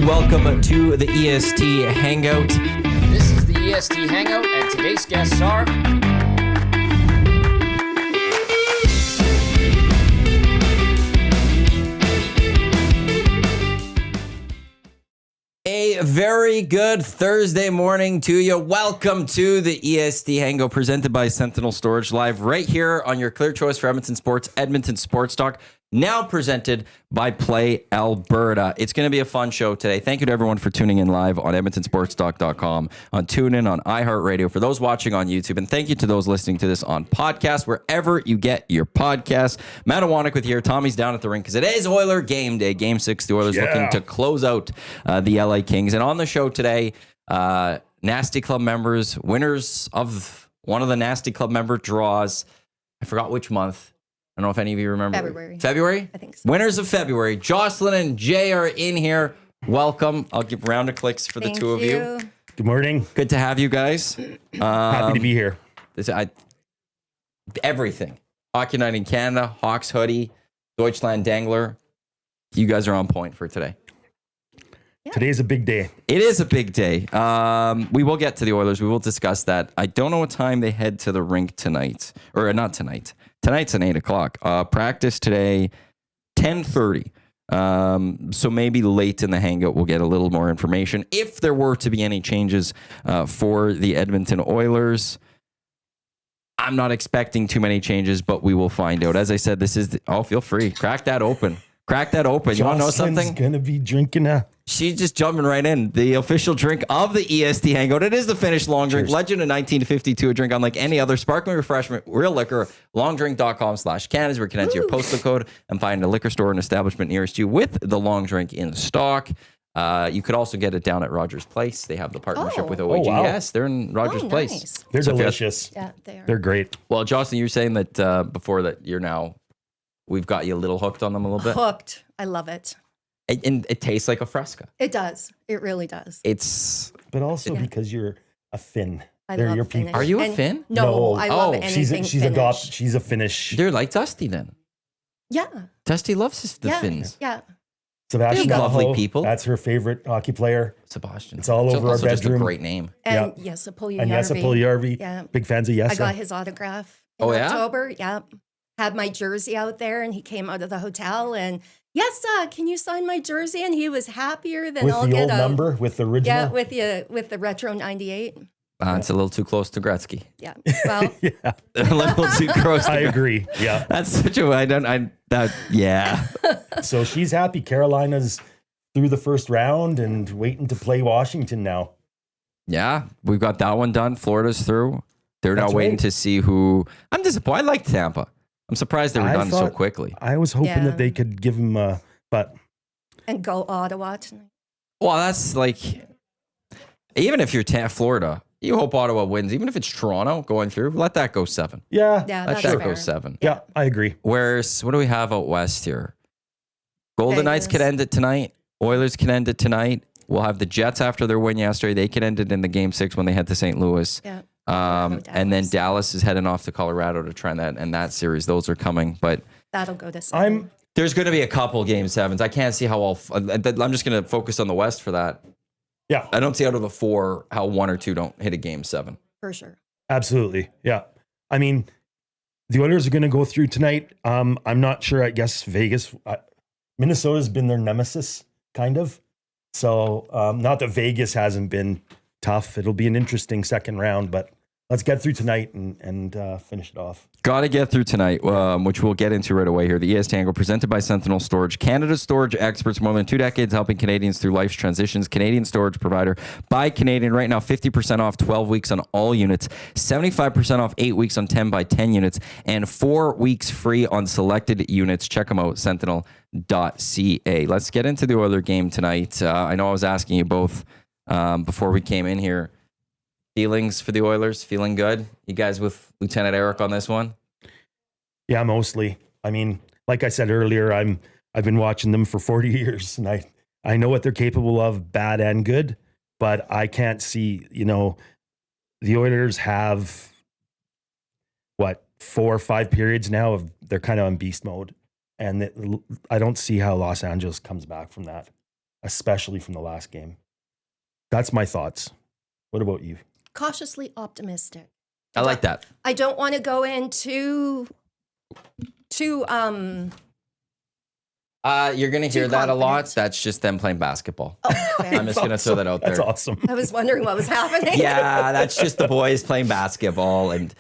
Welcome to the EST Hangout. This is the EST Hangout, and today's guests are... A very good Thursday morning to you. Welcome to the EST Hangout presented by Sentinel Storage, live right here on your clear choice for Edmonton Sports, Edmonton Sports Talk. Now presented by Play Alberta. It's going to be a fun show today. Thank you to everyone for tuning in live on EdmontonSportsTalk.com, on TuneIn, on iHeartRadio, for those watching on YouTube, and thank you to those listening to this on podcast, wherever you get your podcasts. Matt Iwanyk with you here. Tommy's down at the rink because it is Oiler game day. Game 6, the Oilers looking to close out the LA Kings. And on the show today, Nasty Club members, winners of one of the Nasty Club member draws. I forgot which month. I don't know if any of you remember. February? I think so. Winners of February. Jocelyn and Jay are in here. Welcome. I'll give a round of clicks for the two of you. Good morning. Good to have you guys. Happy to be here. Everything. Hockey Night in Canada, Hawks hoodie, Deutschland Dangler. You guys are on point for today. Yeah. Today's a big day. It is a big day. We will get to the Oilers. We will discuss that. I don't know what time they head to the rink tonight. Or not tonight. Tonight's at 8 o'clock. Practice today, 10:30. So maybe late in the hangout, we'll get a little more information. If there were to be any changes for the Edmonton Oilers, I'm not expecting too many changes, but we will find out. As I said, this is... feel free. Crack that open. Crack that open. You want to know something? Jocelyn's going to be drinking a... She's just jumping right in. The official drink of the EST Hangout. It is the Finnish long drink. Cheers. Legend of 1952. A drink unlike any other sparkling refreshment, real liquor. Longdrink.com/Canada is where you can enter your postal code and find a liquor store and establishment nearest you with the long drink in stock. You could also get it down at Rogers Place. They have the partnership with OAG. wow. Yes, they're in Rogers Place. Nice. They're So delicious. Yeah, they are. They're great. Well, Jocelyn, you were saying that before that we've got you a little hooked on them a little bit. Hooked. I love it. And it tastes like a Fresca. It does. It really does. It's... But also because you're a Finn. I They're love your Finnish. people. Are you a And- Finn? No, I love Oh, anything She's Finnish. adopted. She's a Finnish. They're like Dusty then. Yeah. Dusty loves the Yeah. Finns. Yeah. Sebastian They're lovely Aho, people. That's her favorite hockey player. Sebastian. It's all over our also just a bedroom. great name. And Yeah. yes, Apollo And Yessa Puljujärvi. Yeah. Big fans of I Yessa. got his autograph in Oh, yeah? October. Yeah. Had my jersey out there and he came out of the hotel and, yes, can you sign my jersey? And he was happier than with I'll the get old a number, with the original. Yeah, with the retro 98. It's a little too close to Gretzky. Yeah. Well, Yeah, A little too close to I Gretzky. agree. Yeah. That's such a... yeah. So she's happy. Carolina's through the first round and waiting to play Washington now. Yeah, we've got that one done. Florida's through. They're now That's waiting right. to see who... I'm disappointed. I like Tampa. I'm surprised they were I done so thought- quickly. I was hoping Yeah. that they could give him but and go Ottawa tonight. Well, that's like... Even if you're Florida, you hope Ottawa wins. Even if it's Toronto going through, let that go 7. yeah. Yeah, Let that's that fair. go 7. Yeah, I agree. Whereas, what do we have out west here? Golden Knights could Vegas. end it tonight. Oilers can end it tonight. We'll have the Jets after their win yesterday. They can end it in the game 6 when they head to St. Louis. Yeah. And then Dallas is heading off to Colorado to try that series. Those are coming. But That'll go to 7. there's going to be a couple game 7s. I can't see how I'm just going to focus on the West for that. Yeah, I don't see out of the 4 how 1 or 2 don't hit a game 7. For sure. absolutely. Yeah. I mean, the Oilers are going to go through tonight. I'm not sure. I guess Vegas, Minnesota's been their nemesis, kind of. So not that Vegas hasn't been tough. It'll be an interesting second round, but let's get through tonight and finish it off. Got to get through tonight, which we'll get into right away here. The EST Hangout presented by Sentinel Storage, Canada's storage experts, more than 2 decades helping Canadians through life's transitions. Canadian storage provider by Canadian. Right now, 50% off 12 weeks on all units, 75% off 8 weeks on 10 by 10 units, and 4 weeks free on selected units. Check them out, sentinel.ca. Let's get into the Oiler game tonight. I know I was asking you both before we came in here. Feelings for the Oilers? Feeling good? You guys with Lieutenant Eric on this one? Yeah, mostly. I mean, like I said earlier, I've been watching them for 40 years, and I know what they're capable of, bad and good. But I can't see. The Oilers have 4 or 5 periods now of they're kind of on beast mode, and I don't see how Los Angeles comes back from that. especially from the last game. That's my thoughts. What about you? Cautiously optimistic. I like that. I don't want to go into too You're going to hear Too that a lot. confident. That's just them playing basketball. fair. I'm just going to throw that out there. That's awesome. I was wondering what was happening. Yeah, that's just the boys playing basketball. And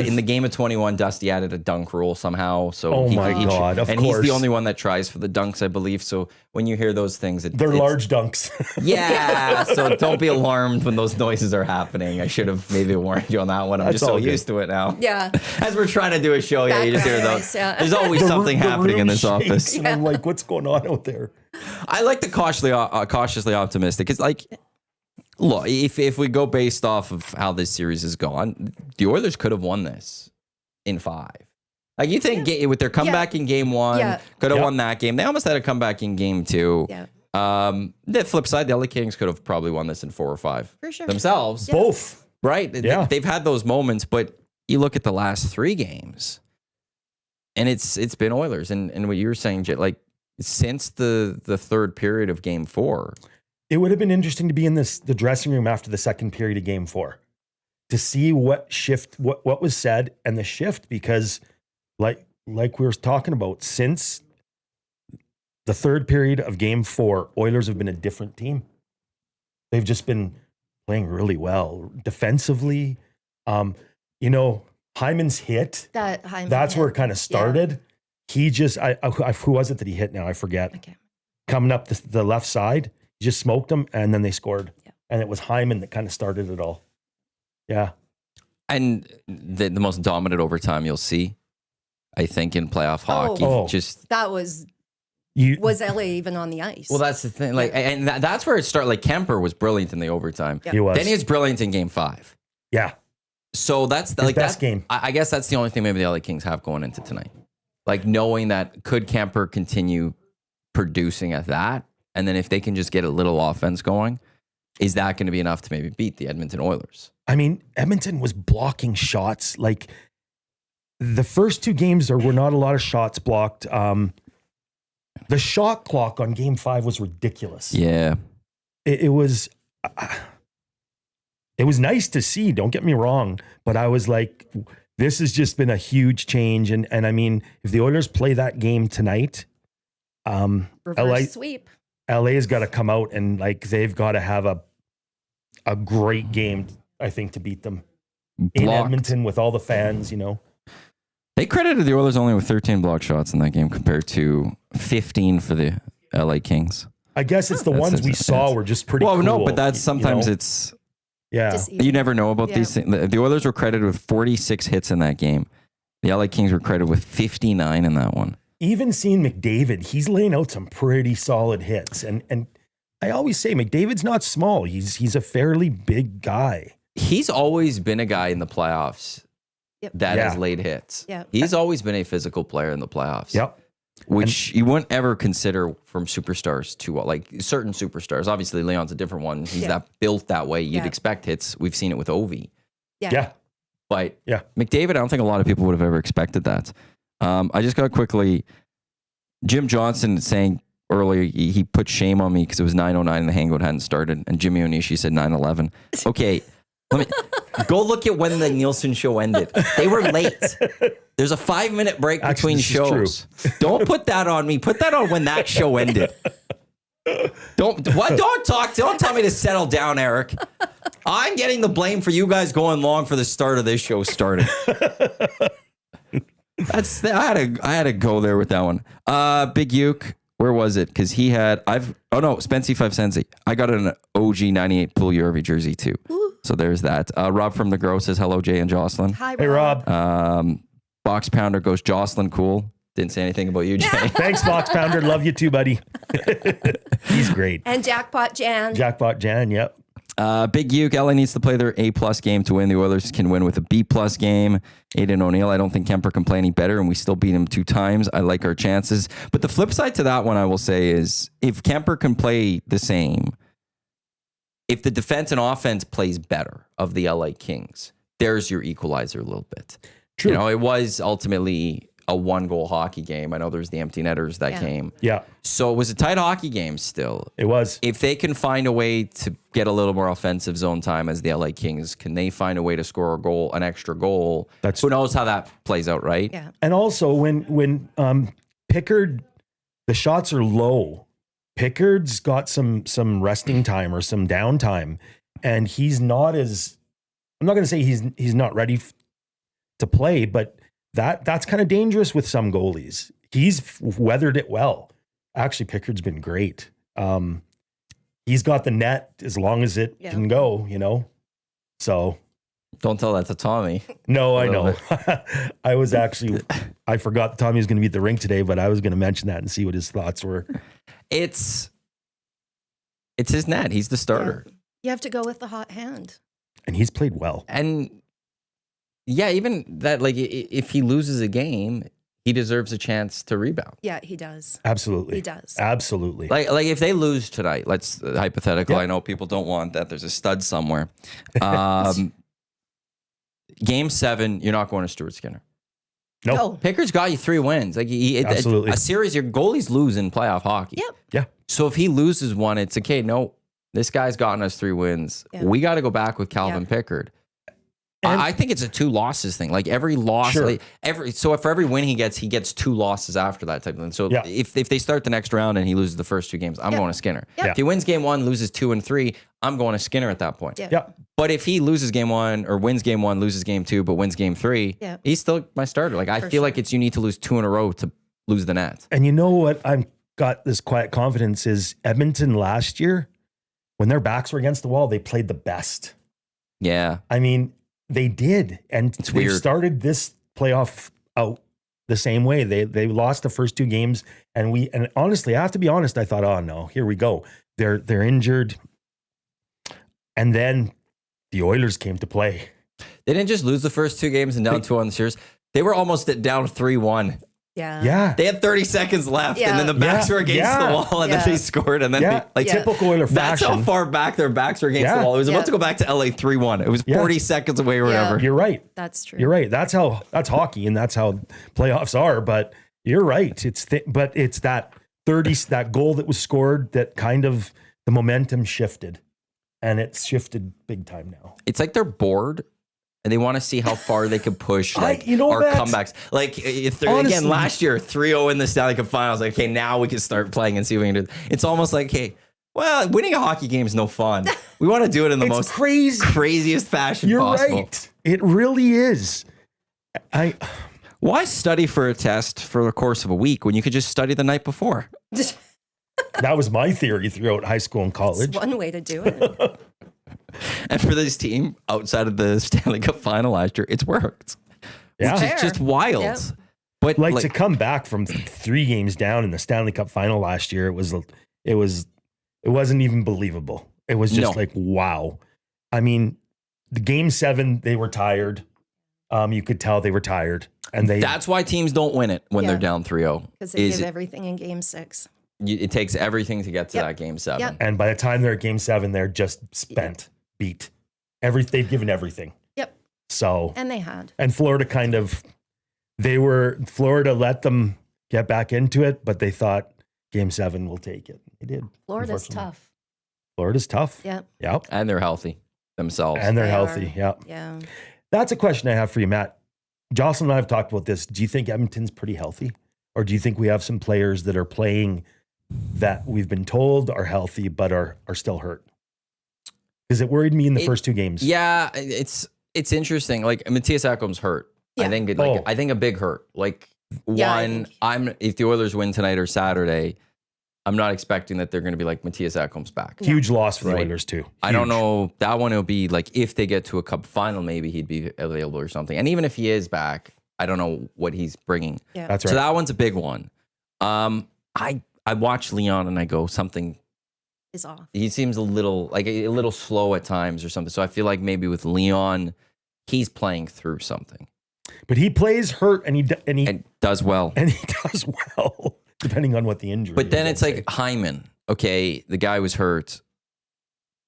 in the game of 21, Dusty added a dunk rule somehow. So Oh my God, of and he's course. the only one that tries for the dunks, I believe. So when you hear those things, They're it's large dunks. Yeah, so don't be alarmed when those noises are happening. I should have maybe warned you on that one. I'm That's just so all good. used to it now. Yeah. As we're trying to do a show, yeah, you just hear Background those. noise, yeah. There's always something happening in room this shakes, office. And I'm like, what's going on out there? I like the cautiously optimistic. It's like, look, if we go based off of how this series has gone, the Oilers could have won this in 5. Like you think with their comeback in game 1, Yeah. could have Yep. won that game. They almost had a comeback in game 2. Yeah. The flip side, the LA Kings could have probably won this in 4 or 5 For sure. themselves. Both. Right? Yeah. They've had those moments, but you look at the last 3 games, and it's been Oilers. And what you were saying, Jay, like since the third period of game 4. It would have been interesting to be in the dressing room after the second period of game 4 to see what was said and the shift, because like we were talking about, since the third period of game 4, Oilers have been a different team. They've just been playing really well defensively. Hyman's hit, that's where it kind of started. He just, who was it that he hit now? I forget. Okay. Coming up the left side, he just smoked him, and then they scored. Yeah. And it was Hyman that kind of started it all. Yeah. And the most dominant overtime you'll see, I think, in playoff hockey. Oh. Just That was You, LA even on the ice? well, that's the thing. Like, and that's where it started. Like Kemper was brilliant in the overtime. Yeah. he was. Then he was brilliant in game 5. yeah. So that's His like best that, game. I guess that's the only thing maybe the LA Kings have going into tonight. Like knowing that could Kemper continue producing at that, and then if they can just get a little offense going, is that going to be enough to maybe beat the Edmonton Oilers? I mean, Edmonton was blocking shots. Like the first 2 games, there were not a lot of shots blocked. The shot clock on game 5 was ridiculous. Yeah. It was nice to see, don't get me wrong, but I was like, this has just been a huge change. And I mean, if the Oilers play that game tonight, Reverse sweep. LA's got to come out and like they've got to have a great game, I think, to beat them in Blocked. Edmonton with all the fans, They credited the Oilers only with 13 block shots in that game compared to 15 for the LA Kings. I guess it's the That's- ones we it's- saw were just pretty Well, cool. no, but that's sometimes you know? it's Yeah. Deceiving. you never know about Yeah. these things. The Oilers were credited with 46 hits in that game. The LA Kings were credited with 59 in that one. Even seeing McDavid, he's laying out some pretty solid hits. And I always say McDavid's not small. He's a fairly big guy. He's always been a guy in the playoffs Yep. that Yeah. has laid hits. Yeah. He's always been a physical player in the playoffs. Yep. Which you wouldn't ever consider from superstars to like certain superstars. Obviously, Leon's a different one. He's Yeah. that built that way. You'd Yeah. expect hits. We've seen it with Ovi. Yeah. But Yeah. McDavid, I don't think a lot of people would have ever expected that. I just got quickly, Jim Johnson saying earlier he put shame on me because it was 9:09 and the Hangout hadn't started, and Jimmy Onishi said 9:11. Okay, let me go look at when the Nielsen show ended. They were late. There's a 5-minute break Actually, between this is true. shows. Don't put that on me. Put that on when that show ended. Don't tell me to settle down, Eric. I'm getting the blame for you guys going long for the start of this show starting. I had to go there with that one. Big Uke, where was it? Because he had Spency 5 Sensi. I got an OG 98 Pool Urvi jersey too. Ooh. So there's that. Rob from the Grow says hello, Jay and Jocelyn. Hi, Hey, Rob. Box Pounder goes Jocelyn cool. Didn't say anything about you, Jay. Thanks, Box Pounder. Love you too, buddy. He's great. And Jackpot Jan. Jackpot Jan, yep. Big Uke, LA needs to play their A+ game to win. The Oilers can win with a B+ game. Aiden O'Neill, I don't think Kemper can play any better, and we still beat him 2 times. I like our chances. But the flip side to that one, I will say, is if Kemper can play the same, if the defense and offense plays better of the LA Kings, there's your equalizer a little bit. True. It was ultimately a 1-goal hockey game. I know there's the empty netters that came. Yeah, So it was a tight hockey game still. it was. If they can find a way to get a little more offensive zone time as the LA Kings, can they find a way to score an extra goal? Who knows how that plays out, right? Yeah. And also when Pickard, the shots are low. Pickard's got some resting time or some downtime, and he's not as. I'm not going to say he's not ready to play, but that's kind of dangerous with some goalies. He's weathered it well. Actually, Pickard's been great. He's got the net as long as it can go, So Don't tell that to Tommy. no, I know. I forgot Tommy was going to be at the rink today, but I was going to mention that and see what his thoughts were. It's his net. He's the starter. Yeah. You have to go with the hot hand. And he's played well. And yeah, even that, like, if he loses a game, he deserves a chance to rebound. Yeah, he does. Absolutely. He does. Absolutely. Like if they lose tonight, let's hypothetical. Yeah. I know people don't want that. There's a stud somewhere. Game 7, you're not going to Stuart Skinner. Nope. No. Pickard's got you 3 wins. Like Absolutely. a series, your goalies lose in playoff hockey. Yep. Yeah. So if he loses one, it's okay. No, this guy's gotten us 3 wins. Yeah. We got to go back with Calvin Yeah. Pickard. And- I think it's a 2 losses thing. Like every loss, Sure. so for every win he gets 2 losses after that type of thing. So Yeah. if they start the next round and he loses the first 2 games, I'm going to Skinner. Yeah. If he wins game 1, loses 2 and 3, I'm going to Skinner at that point. Yeah. Yeah. But if he loses game 1 or wins game 1, loses game 2, but wins game 3, Yeah. he's still my starter. Like I For feel sure. like you need to lose 2 in a row to lose the net. And you know what? I've got this quiet confidence is Edmonton last year, when their backs were against the wall, they played the best. Yeah. I mean, they did. And It's they weird. started this playoff out the same way. They lost the first 2 games. And honestly, I have to be honest, I thought, oh no, here we go. They're injured. And then the Oilers came to play. They didn't just lose the first 2 games and down 2 on the series. They were almost down 3-1. Yeah. Yeah. They had 30 seconds left, and then the backs Yeah. were against Yeah. the wall, and then Yeah. they scored, and then Yeah. like Yeah. Typical Oiler that's fashion. how far back their backs were against Yeah. the wall. It was Yeah. about to go back to LA 3-1. It was Yeah. 40 seconds away or Yeah. whatever. You're right. That's true. You're right. That's hockey, and that's how playoffs are. But you're right. But it's that 30 that goal that was scored that kind of the momentum shifted, and it's shifted big time now. It's like they're bored. And they want to see how far they can push like you know our that- comebacks. Like if they're Honestly. again last year 3-0 in the Stanley Cup Finals. Like okay, now we can start playing and see what we can do. It's almost like hey, well, winning a hockey game is no fun. We want to do it in the It's most crazy. craziest fashion You're possible. right. It really is. Why study for a test for the course of a week when you could just study the night before? That was my theory throughout high school and college. It's one way to do it. And for this team outside of the Stanley Cup final last year, it's worked. Yeah. Which Fair. is just wild. Yep. But Like to come back from 3 games down in the Stanley Cup final last year, it wasn't even believable. It was just No. like, wow. I mean, the game 7, they were tired. You could tell they were tired. And that's why teams don't win it when Yeah. they're down 3-0. Because they Is give it, everything in game 6. it takes everything to get to Yep. that game 7. Yep. and by the time they're at game 7, they're just spent, beat. They've given everything. Yep. So And they had. and Florida Florida let them get back into it, but they thought game 7 will take it. They did. Florida's unfortunately. tough. Florida's tough. Yep. Yep. And they're healthy themselves. And they're They healthy. are. Yep. Yeah. That's a question I have for you, Matt. Jocelyn and I have talked about this. Do you think Edmonton's pretty healthy? Or do you think we have some players that are playing that we've been told are healthy but are still hurt? Because it worried me in the first 2 games. Yeah, it's interesting. Like Matthias Ekholm's hurt. Yeah. I think a big hurt. Like Yeah, I one, think- if the Oilers win tonight or Saturday, I'm not expecting that they're going to be like Matthias Ekholm's back. Huge loss for the Right. Oilers too. I don't Huge. know. That one will be like if they get to a cup final, maybe he'd be available or something. And even if he is back, I don't know what he's bringing. Yeah. That's right. So that one's a big one. I watch Leon and I go something. Is off. He seems a little slow at times or something. So I feel like maybe with Leon, he's playing through something But he plays hurt and he and does well. does well, depending on what the injury But then is, it's I'd like say. Hyman. Okay, the guy was hurt,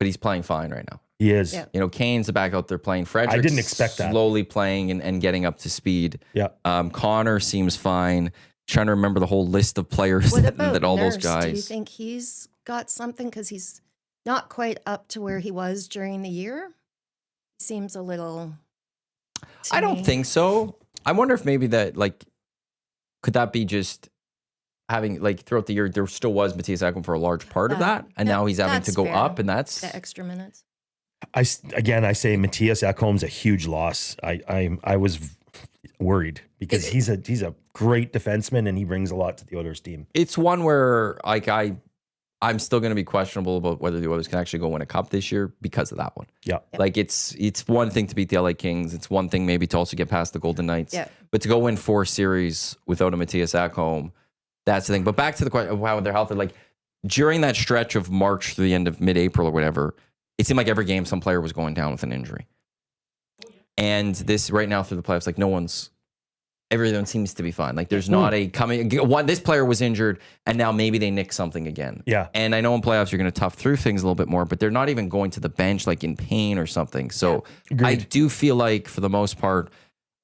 but he's playing fine right now. He is. Yeah. You know, Kane's back out there playing. Frederick's didn't expect that. slowly playing and getting up to speed. Yeah. Connor seems fine. Trying to remember the whole list of players What about that all those Nurse? guys. Do you think he's got something? Because he's not quite up to where he was during the year. Seems a little. I don't think so. I wonder if maybe that, like, could that be just having, like, throughout the year, there still was Matthias Ekholm for a large part of that, and now he's having to that's go fair. up, and that's The extra minutes. I say Matthias Ekholm's a huge loss. I was worried because he's a great defenseman and he brings a lot to the Oilers team. it's one where, like, I'm still going to be questionable about whether the Oilers can actually go win a cup this year because of that one. Yeah. Like, it's one thing to beat the LA Kings. It's one thing maybe to also get past the Golden Knights. Yeah. But to go win 4 series without a Matthias Ekholm, that's the thing. But back to the question of how they're healthy. Like, during that stretch of March through the end of mid-April or whatever, it seemed like every game some player was going down with an injury. And this right now through the playoffs, like, everyone seems to be fine. Like, there's not a coming. This player was injured, and now maybe they nick something again. Yeah. And I know in playoffs you're going to tough through things a little bit more, but they're not even going to the bench like in pain or something. So Agreed. I do feel like for the most part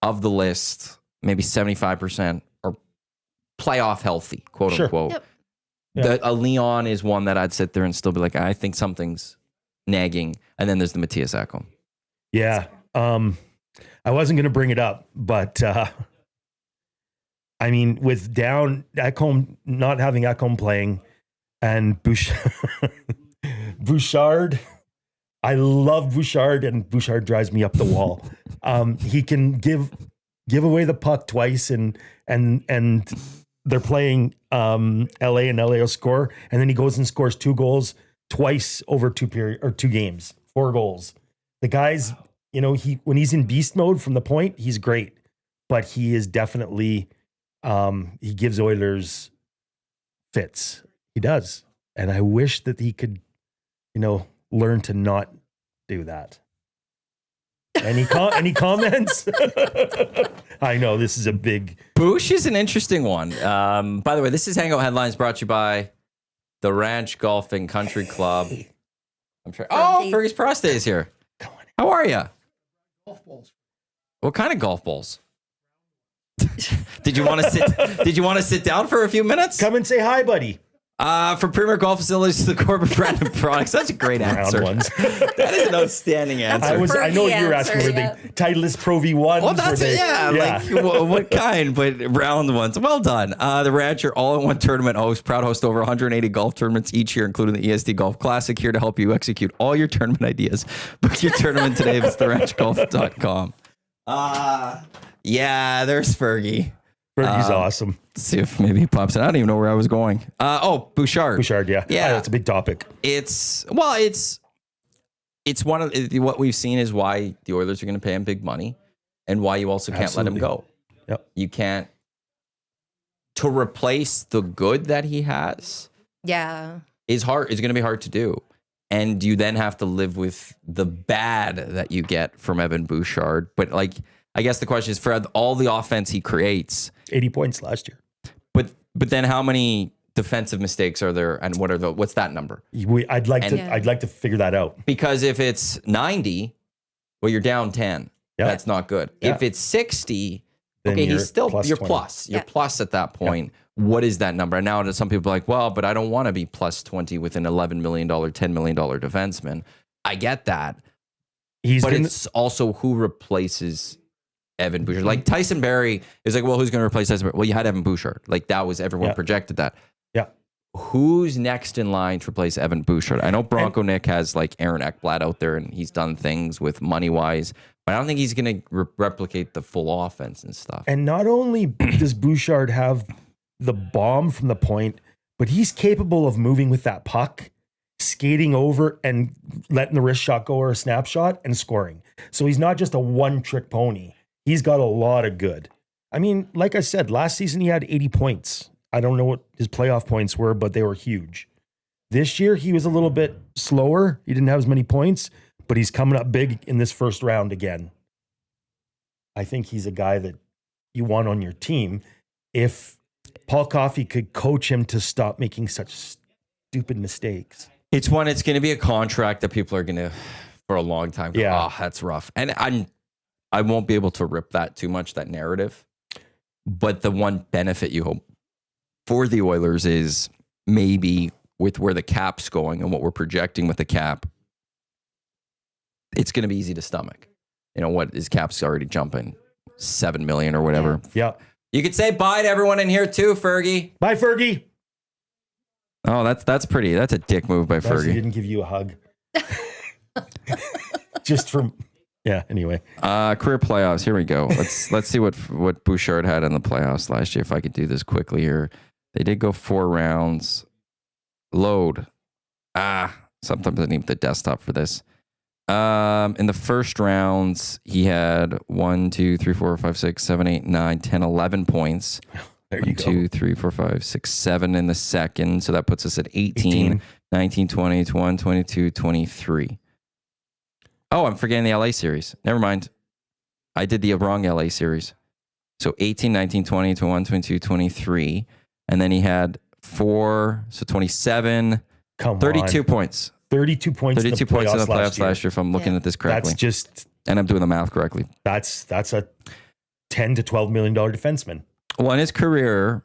of the list, maybe 75% are playoff healthy, quote Sure. unquote. Yep. Yeah. A Leon is one that I'd sit there and still be like, I think something's nagging. And then there's the Matthias Ekholm. Yeah. I wasn't going to bring it up, but I mean, with down Ekholm, not having Ekholm playing, and Bouchard, I love Bouchard, and Bouchard drives me up the wall. He can give away the puck twice, and they're playing LA, and LA will score, and then he goes and scores 2 goals twice over 2 games, 4 goals. The guy's, you know, when he's in beast mode from the point, he's great, but he is definitely. He gives Oilers fits. He does. And I wish that he could, you know, learn to not do that. Any comments? I know this is a big. Boosh is an interesting one. By the way, this is Hangout Headlines brought to you by the Ranch Golf and Country Club. I'm sure. Oh, Fergie's Prostate is here. How are you? Golf balls. What kind of golf balls? Did you want to sit down for a few minutes? Come and say hi, buddy. For Premier Golf Facilities, the Corbett brand of products. That's a great answer. Round ones. That is an outstanding answer. I know Fergie you were asking answer, were they Titleist Pro V1s? Well, that's it. Yeah, like what kind? But round ones. Well done. The Rancher all-in-one tournament host, proud host over 180 golf tournaments each year, including the EST Golf Classic, here to help you execute all your tournament ideas. Book your tournament today at theranchgolf.com. Yeah, there's Fergie. Fergie's awesome. Let's see if maybe he pops in. I don't even know where I was going. Bouchard. Bouchard, yeah. Yeah. That's a big topic. It's one of what we've seen is why the Oilers are going to pay him big money, and why you also can't let him Absolutely. go. Yep. You can't to replace the good that he has Yeah. is hard. It's going to be hard to do, and you then have to live with the bad that you get from Evan Bouchard. But like, I guess the question is for all the offense he creates, 80 points last year. but then how many defensive mistakes are there, and what's that number? I'd like Yeah. to figure that out. Because if it's 90, well, you're down 10. Yeah. That's not good. Yeah. If it's 60, Then okay, you're he's still plus you're 20. plus. You're Yeah. plus at that point. What is that number? And now some people are like, well, but I don't want to be plus 20 with an $11 million, $10 million defenseman. I get that. But it's also who replaces Evan Bouchard. Like Tyson Barrie is like, well, who's going to replace Tyson Barrie? Well, you had Evan Bouchard. Like that was everyone Yeah. projected that. Yeah. Who's next in line to replace Evan Bouchard? I know Bronco Nick has like Aaron Ekblad out there, and he's done things with money wise, but I don't think he's going to replicate the full offense and stuff. And not only does Bouchard have the bomb from the point, but he's capable of moving with that puck, skating over and letting the wrist shot go or a snapshot and scoring. So he's not just a one-trick pony. He's got a lot of good. I mean, like I said, last season he had 80 points. I don't know what his playoff points were, but they were huge. This year he was a little bit slower. He didn't have as many points, but he's coming up big in this first round again. I think he's a guy that you want on your team. If Paul Coffey could coach him to stop making such stupid mistakes. It's going to be a contract that people are going to for a long time. Yeah. Oh, that's rough. And I won't be able to rip that too much, that narrative. But the one benefit you hope for the Oilers is maybe with where the cap's going and what we're projecting with the cap, it's going to be easy to stomach. You know what? His cap's already jumping 7 million or whatever. Yeah. You could say bye to everyone in here too, Fergie. Bye, Fergie. Oh, that's pretty. That's a dick move by He Fergie. didn't give you a hug. Just from, yeah, anyway. Career playoffs. Here we go. Let's see what Bouchard had in the playoffs last year. If I could do this quickly here. They did go 4 rounds. Load. Sometimes I need the desktop for this. In the first rounds, he had 1, 2, 3, 4, 5, 6, 7, 8, 9, 10, 11 points. There you 1, go. 2, 3, 4, 5, 6, 7 in the second. So that puts us at 18. 19, 20, 21, 22, 23. Oh, I'm forgetting the LA series. Never mind. I did the wrong LA series. So 18, 19, 20, 21, 22, 23. And then he had 4, so 27, Come 32 on. points. 32 points 32 points in the playoffs last year, if I'm looking Yeah. at this correctly. That's just, And I'm doing the math correctly. that's a $10 to $12 million defenseman. Well, in his career,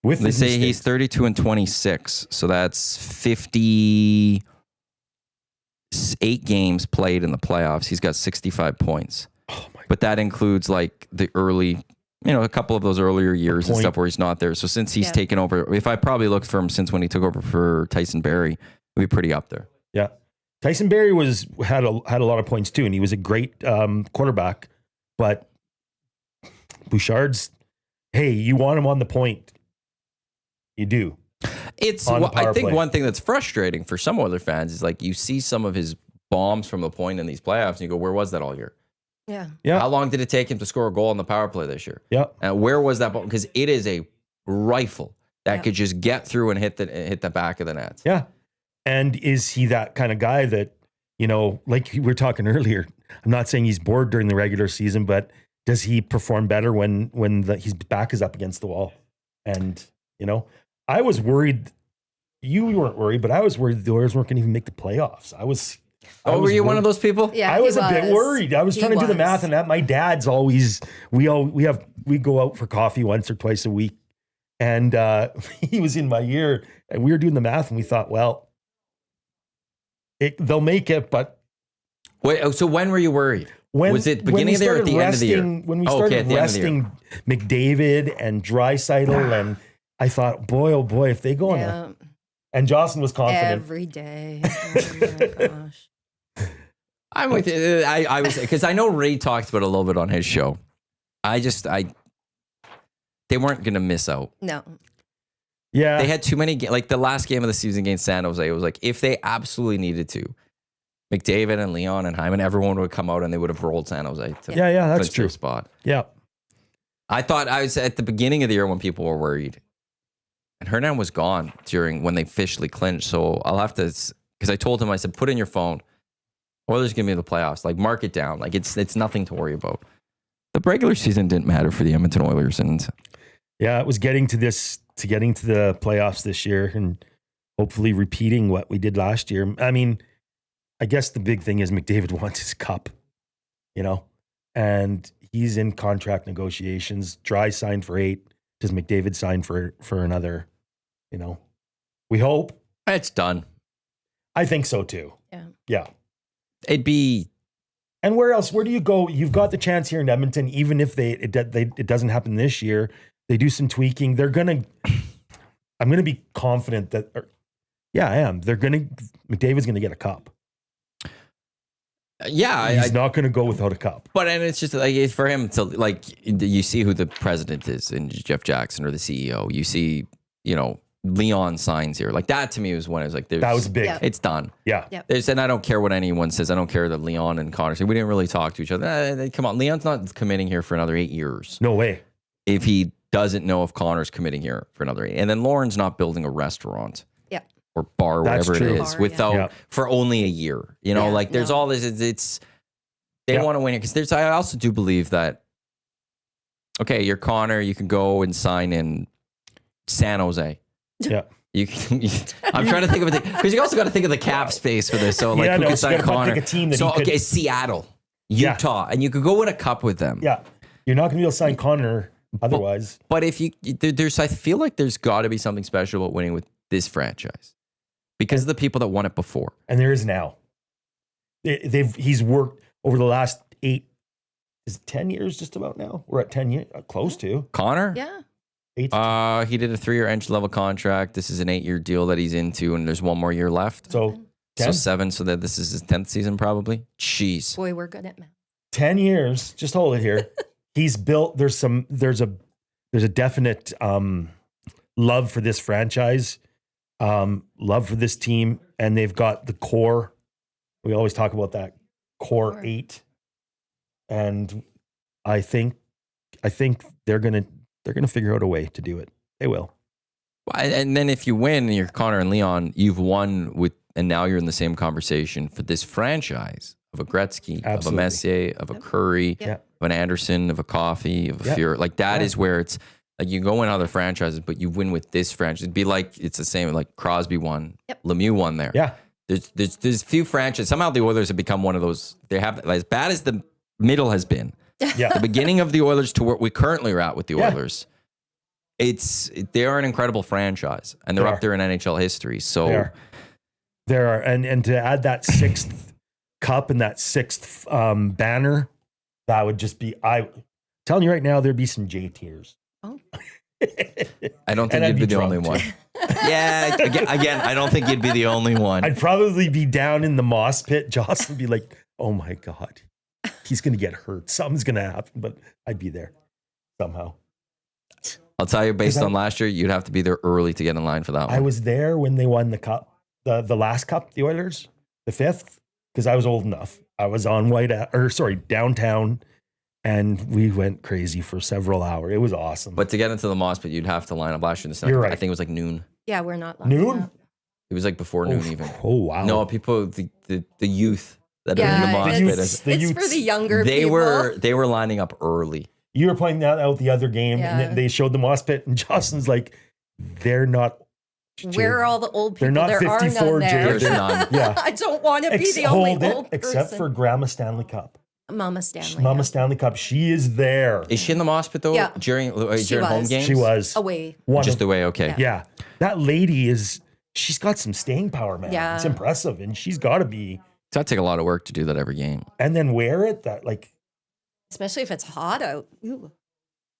With they his say he's mistakes. 32 and 26. So that's 58 games played in the playoffs. He's got 65 points. Oh my But that includes like the early, a couple of those earlier years and point. stuff where he's not there. So since he's Yeah. taken over, if I probably looked for him since when he took over for Tyson Barrie, it'd be pretty up there. Yeah. Tyson Barrie had a lot of points too, and he was a great quarterback. But Bouchard's, hey, you want him on the point. You do. It's On the I power think play. one thing that's frustrating for some Oilers fans is like you see some of his bombs from the point in these playoffs and you go, where was that all year? Yeah. Yeah. How long did it take him to score a goal on the power play this year? Yeah. And where was that ball? Because it is a rifle that Yeah. could just get through and hit the back of the net. Yeah. And is he that kind of guy that, like we were talking earlier, I'm not saying he's bored during the regular season, but does he perform better when his back is up against the wall? And, I was worried, you weren't worried, but I was worried the Oilers weren't going to even make the playoffs. I was Were you one of worried. those people? Yeah. I he was a bit worried. I was He trying to do the math, was. and that my dad's always we go out for coffee once or twice a week, and he was in my ear, and we were doing the math, and we thought, well, they'll make it, but Wait, so when were you worried? Was it beginning of the year or at the end of the year? When we Oh, started okay, at the end of the year. resting McDavid and Draisaitl, and I thought, boy, oh boy, if they go on Yeah. and Jocelyn was confident. Every day. Oh my gosh. I'm with you. I was because I know Ray talked about it a little bit on his show. They weren't going to miss out. No. Yeah, They had too many like the last game of the season against San Jose. It was like if they absolutely needed to, McDavid and Leon and Hyman, everyone would come out and they would have rolled San Jose. To yeah, that's clinch their true. spot. Yeah, I thought I was at the beginning of the year when people were worried, and Hernan was gone when they officially clinched. So I'll have to because I told him I said put in your phone. Oilers give me the playoffs. Like mark it down. Like it's nothing to worry about. The regular season didn't matter for the Edmonton Oilers, and yeah, it was getting to the playoffs this year, and hopefully repeating what we did last year. I mean, I guess the big thing is McDavid wants his cup, and he's in contract negotiations. Dry signed for 8. Does McDavid sign for another? We hope. it's done. I think so too. Yeah. Yeah. It'd be And where else? Where do you go? You've got the chance here in Edmonton, even if it doesn't happen this year. They do some tweaking. I'm gonna be confident that. I am. McDavid's gonna get a cup. yeah. He's not gonna go without a cup. But and it's just like for him to like you see who the president is in Jeff Jackson or the CEO. You see Leon signs here. Like that to me was when it was like That was big. Yeah. It's done. Yeah. Yeah. And I don't care what anyone says. I don't care that Leon and Connor say we didn't really talk to each other. Come on, Leon's not committing here for another 8 years. No way. If he doesn't know if Connor's committing here for another 8, and then Lauren's not building a restaurant. Yeah. Or bar, That's whatever true. it is, Bar, without yeah. for only a year. Yeah, Like there's no. all this. It's they Yeah. want to win it because I also do believe that. Okay, you're Connor. You can go and sign in San Jose. Yeah. I'm trying to think of it because you also got to think of the cap space for this. So like, Yeah, who no, could so you sign gotta Connor? pick a team that So he could- okay, Seattle, Utah, and you could go win a cup with them. Yeah. You're not going to be able to sign Connor otherwise. But if there's, I feel like there's got to be something special about winning with this franchise because of the people that won it before. And there is now. He's worked over the last 10 years just about now? We're at 10 years, close to. Connor? Yeah. 8 He did a 3-year entry level contract. This is an 8-year deal that he's into, and there's one more year left. So 10, So 7, so that this is his 10th season probably. Jeez. Boy, we're good at math. 10 years, just hold it here. He's built, there's a definite love for this franchise, love for this team, and they've got the core. We always talk about that core 8. And I think they're gonna figure out a way to do it. They will. And then if you win and you're Connor and Leon, you've won with, and now you're in the same conversation for this franchise of a Gretzky, of a Absolutely. Messier, of a Curry, Yeah. of an Anderson, of a Coffey, of a Yeah. Fuhrer. Like that Yeah. is where it's like you go in other franchises, but you win with this franchise. It'd be like it's the same. Like Crosby won, Yep. Lemieux won there. Yeah. There's few franchises. Somehow the Oilers have become one of those. They have as bad as the middle has been. Yeah. The beginning of the Oilers to where we currently are at with the Yeah. Oilers. They are an incredible franchise, and they're They up are. there in NHL history. So There are, and to add that 6th cup and that 6th banner, that would just be, telling you right now, there'd be some J tears. Oh. I don't think And I'd you'd be be the only drunk, one. Yeah, again, I don't think you'd be the only one. I'd probably be down in the moss pit. Jocelyn would be like, oh my God, he's going to get hurt. Something's going to happen, but I'd be there somehow. I'll tell you, based 'Cause on last year, you'd have to be there early to get in line for that one. I was there when they won the cup, the last cup, the Oilers, the 5th, because I was old enough. I was on downtown, and we went crazy for several hours. It was awesome. But to get into the Moss Pit, you'd have to line up last year. You're right. I think it was like noon. Yeah, we're not lining Noon? up. It was like before noon even. Oh wow! No, people, the youth that are in the Yeah, Moss The Pit, youths. it's for the younger they people. were lining up early. You were pointing that out the other game, and Yeah. then they showed the moss pit, and Jocelyn's like, they're not. Where are all the old people? They're not there 54, are none there. There's none. Yeah. I don't want to be the only Hold it, old except person. for Grandma Stanley Cup. Mama Stanley. Mama yeah. Stanley Cup. She is there. Is she in the Moss Pit though? Yeah. During She home was. games? She was Away. one Just of, the way, okay. Yeah. yeah. That lady is. She's got some staying power, man. Yeah. It's impressive, and she's got to be. That'd take a lot of work to do that every game. And then wear it. That like Especially if it's hot out. Ooh.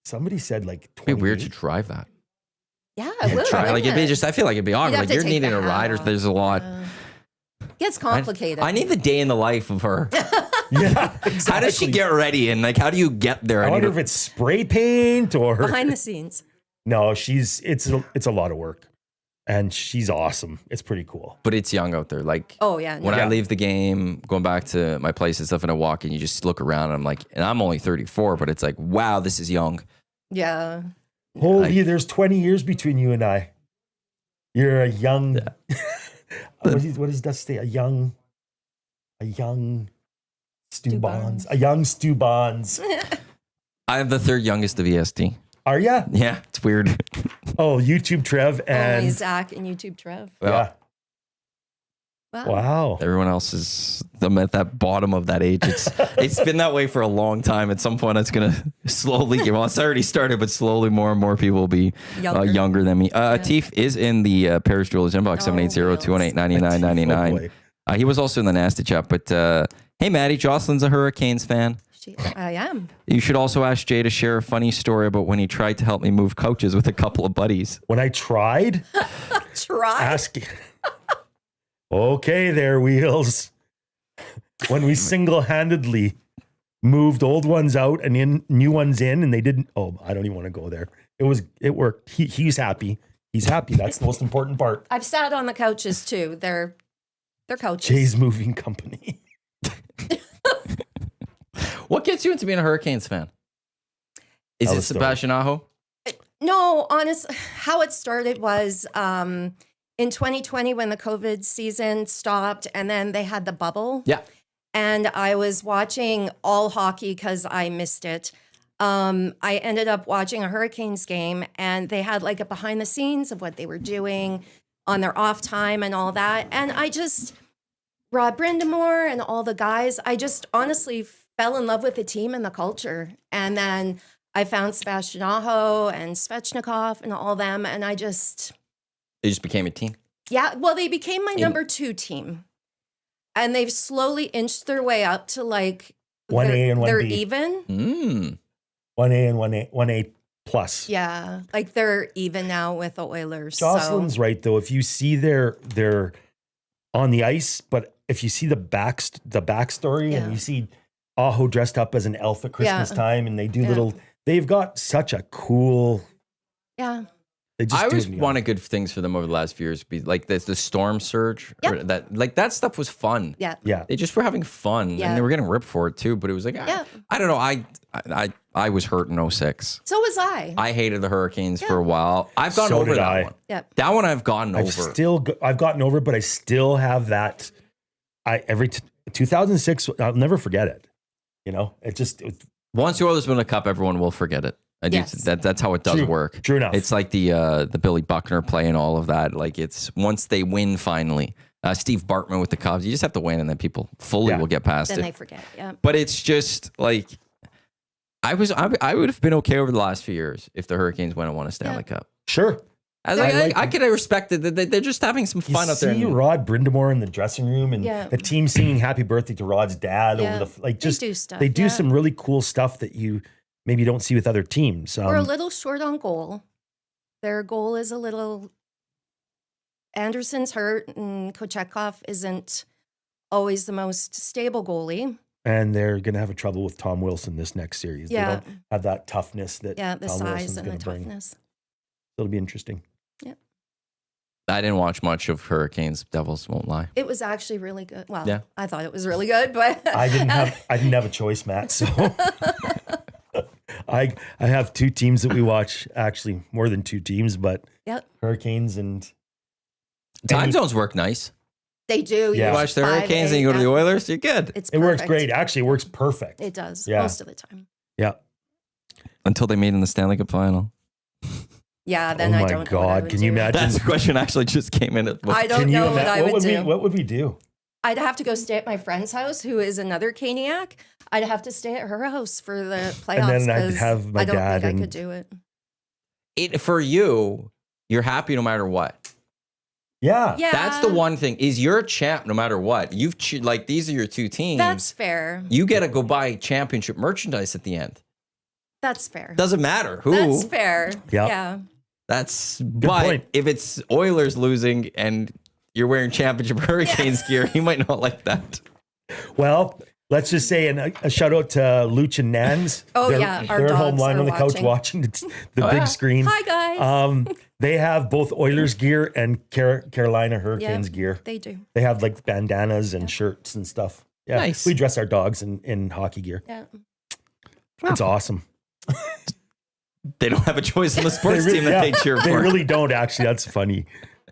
somebody said, like It'd be weird to 28. drive that. Yeah, it would. Try, like wouldn't it'd be it? just. I feel like it'd be awkward. have Like to you're take needing the a rider. hat There's a lot. Gets complicated. I need the day in the life of her. Yeah. Exactly. How does she get ready? And like, how do you get there? I need wonder to- if it's spray paint or behind the scenes. no. It's a lot of work, and she's awesome. It's pretty cool. but it's young out there. Like, Oh yeah. when no. I leave the game, going back to my place and stuff, and I walk and you just look around, and I'm like, and I'm only 34, but it's like, wow, this is young. Yeah. Holy, there's 20 years between you and I. You're a young. what does that say? A young Stu Bonds. A young Stu Bonds. I'm the third youngest of EST. Are ya? Yeah, it's weird. Oh, YouTube Trev Only and Zach and YouTube Trev. yeah. Wow. Wow. Everyone else is I'm at that bottom of that age. It's been that way for a long time. At some point, it's gonna slowly get. Well, it's already started, but slowly more and more people will be younger than me. Teef is in the Paris Jewelers inbox 780-218-9999. He was also in the Nasty chat. But hey, Maddie, Jocelyn's a Hurricanes fan. I am. You should also ask Jay to share a funny story about when he tried to help me move couches with a couple of buddies. When I tried, Try. ask. Okay, there, Wheels. When we single-handedly moved old ones out and new ones in, and they didn't. Oh, I don't even want to go there. It worked. He's happy. He's happy. That's the most important part. I've sat on the couches too. They're couches. Jay's moving company. What gets you into being a Hurricanes fan? Is Tell it the story. Sebastian Aho? No, honest. How it started was in 2020 when the COVID season stopped, and then they had the bubble. Yeah. And I was watching all hockey because I missed it. I ended up watching a Hurricanes game, and they had like a behind the scenes of what they were doing. on their off time and all that. And Rod Brindamore and all the guys, I just honestly fell in love with the team and the culture. And then I found Sebastian Aho and Svechnikov and all them. And They just became a team. yeah, well, they became my number 2 team. And they've slowly inched their way up to like 1A and 1B. they're even. 1A and 1A plus. Yeah, like they're even now with the Oilers. Jocelyn's right though. If you see they're on the ice, but if you see the backstory and you see Aho dressed up as an elf at Christmas time, and they do they've got such a cool. Yeah. I always wanted good things for them over the last few years. Be like the storm surge, or that stuff was fun. Yeah, yeah. They just were having fun, and they were getting ripped for it too. But it was like, I don't know. I was hurt in 06. So was I. I hated the Hurricanes for a while. I've gotten over that one. Yeah, that one I've gotten over. I've gotten over, but I still have that. 2006. I'll never forget it. You know, once the Oilers win a cup, everyone will forget it. That's how it does work. True enough. It's like the Billy Buckner play and all of that. Like it's once they win finally. Steve Bartman with the Cubs. You just have to win, and then people fully will get past it. Then they forget. Yeah. But it's just like I would have been okay over the last few years if the Hurricanes went and won a Stanley Cup. Sure. I could have respected that they're just having some fun out there. You see Rod Brindamore in the dressing room and the team singing "Happy Birthday" to Rod's dad over the they do stuff. They do some really cool stuff that you maybe don't see with other teams. We're a little short on goal. Their goal is a little. Anderson's hurt, and Kochetkov isn't always the most stable goalie. And they're going to have trouble with Tom Wilson this next series. Yeah. They don't have that toughness that the Tom size Wilson's and the bring. toughness. It'll be interesting. Yeah. I didn't watch much of Hurricanes. Devils, won't lie. It was actually really good. Well, I thought it was really good, but I didn't have a choice, Matt. So I have 2 teams that we watch. Actually, more than 2 teams, but Hurricanes and time zones work nice. They do. Yeah. You watch the Hurricanes and you go to the Oilers. You're good. It works great. Actually, it works perfect. It does most of the time. Yeah. Until they made in the Stanley Cup final. Yeah, then I don't know. Oh my God! Can you imagine? That's the question actually just came in. I don't know what I would do. What would we do? I'd have to go stay at my friend's house, who is another Caniac. I'd have to stay at her house for the playoffs. And then I'd have my dad. I don't think I could do it. For you, you're happy no matter what. Yeah. That's the one thing. Is you're a champ no matter what. These are your 2 teams. That's fair. You get to go buy championship merchandise at the end. That's fair. Doesn't matter who. That's fair. Yep. Yeah. But point. if it's Oilers losing and you're wearing championship Hurricanes gear, you might not like that. Well, let's just say a shout out to Luch and Nans. Oh, they're our at home dogs lying are on the couch watching the big screen. Hi, guys. They have both Oilers gear and Carolina Hurricanes gear. They do. They have like bandanas and shirts and stuff. Yeah, nice. We dress our dogs in hockey gear. Yeah. It's awesome. They don't have a choice in the sports team that they cheer for. They really don't, actually. That's funny.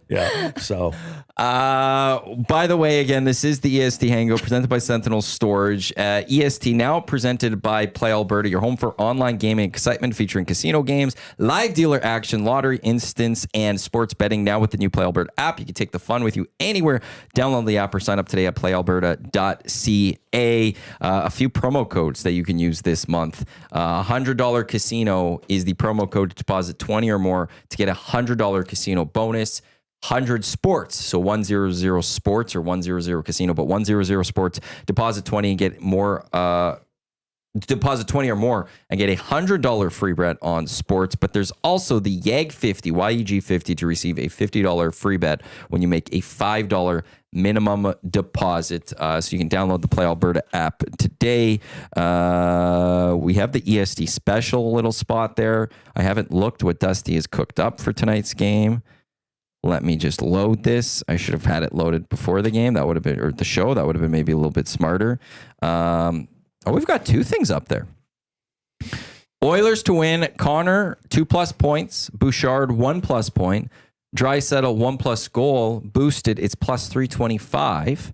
Yeah. So, by the way, again, this is the EST Hangout presented by Sentinel Storage. EST now presented by Play Alberta, your home for online gaming excitement featuring casino games, live dealer action, lottery, instance, and sports betting. Now with the new Play Alberta app, you can take the fun with you anywhere. Download the app or sign up today at playalberta.ca. A few promo codes that you can use this month. $100 casino is the promo code to deposit 20 or more to get a $100 casino bonus. 100 sports, so 100 sports or 100 casino, but 100 sports, deposit 20 and get more, deposit 20 or more and get $100 free bet on sports. But there's also the YEG 50 to receive a $50 free bet when you make a $5 minimum deposit. So you can download the Play Alberta app today. We have the EST special little spot there. I haven't looked what Dusty has cooked up for tonight's game. Let me just load this. I should have had it loaded before the game. That would have been, or the show. That would have been maybe a little bit smarter. We've got 2 things up there. Oilers to win. Connor, 2+ points. Bouchard, 1+ point. Draisaitl, 1+ goal. Boosted, it's +325.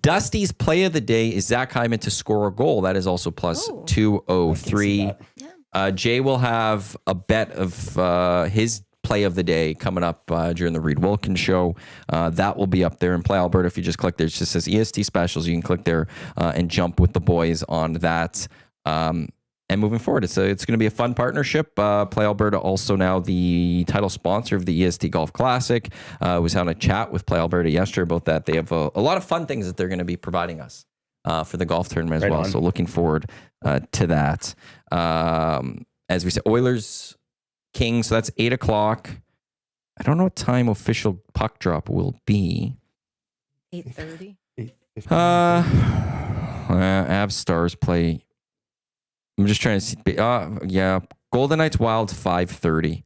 Dusty's play of the day is Zach Hyman to score a goal. That is also +203. Yeah. Jay will have a bet of his play of the day coming up during the Reed Wilkins show. That will be up there in Play Alberta. If you just click there, it just says EST Specials. You can click there and jump with the boys on that. And moving forward, it's going to be a fun partnership. Play Alberta also now the title sponsor of the EST Golf Classic. Was on a chat with Play Alberta yesterday about that. They have a lot of fun things that they're going to be providing us for the golf tournament as well. So looking forward to that. As we said, Oilers, Kings. So that's 8 o'clock. I don't know what time official puck drop will be. 8:30. Avs Stars play. I'm just trying to see. Yeah. Golden Knights Wild 5:30.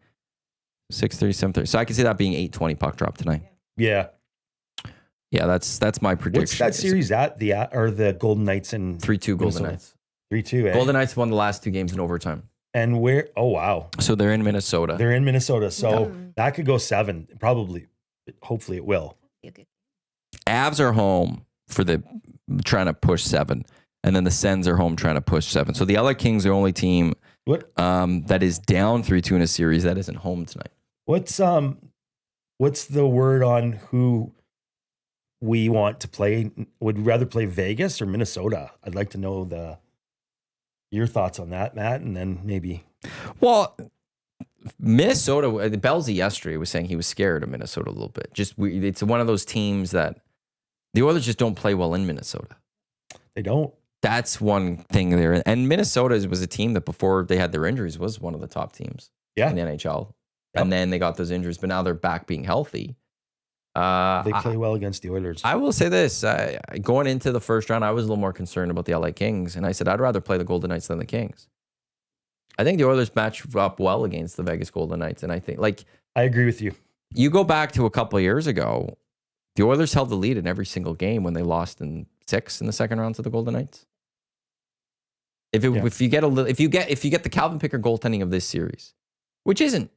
6:30, 7:30. So I can see that being 8:20 puck drop tonight. Yeah. Yeah, that's my prediction. What's that series at? The Golden Knights and 3-2 Golden Knights. 3-2, eh? Golden Knights won the last 2 games in overtime. And where? Oh, wow. So they're in Minnesota. They're in Minnesota. So that could go 7. Probably. Hopefully it will. Avs are home for trying to push 7. And then the Sens are home trying to push 7. So the LA Kings are the only team that is down 3-2 in a series that isn't home tonight. What's the word on who we want to play? Would you rather play Vegas or Minnesota? I'd like to know your thoughts on that, Matt, and then maybe. Well, Minnesota, Belsey yesterday was saying he was scared of Minnesota a little bit. It's one of those teams that the Oilers just don't play well in Minnesota. They don't. That's one thing there. And Minnesota was a team that before they had their injuries was one of the top teams in the NHL. Yep. And then they got those injuries, but now they're back being healthy. They play well against the Oilers. I will say this. Going into the first round, I was a little more concerned about the LA Kings. And I said, I'd rather play the Golden Knights than the Kings. I think the Oilers match up well against the Vegas Golden Knights. And I think, I agree with you. You go back to a couple of years ago, the Oilers held the lead in every single game when they lost in 6 in the second round to the Golden Knights. If you get the Calvin Picker goaltending of this series, which isn't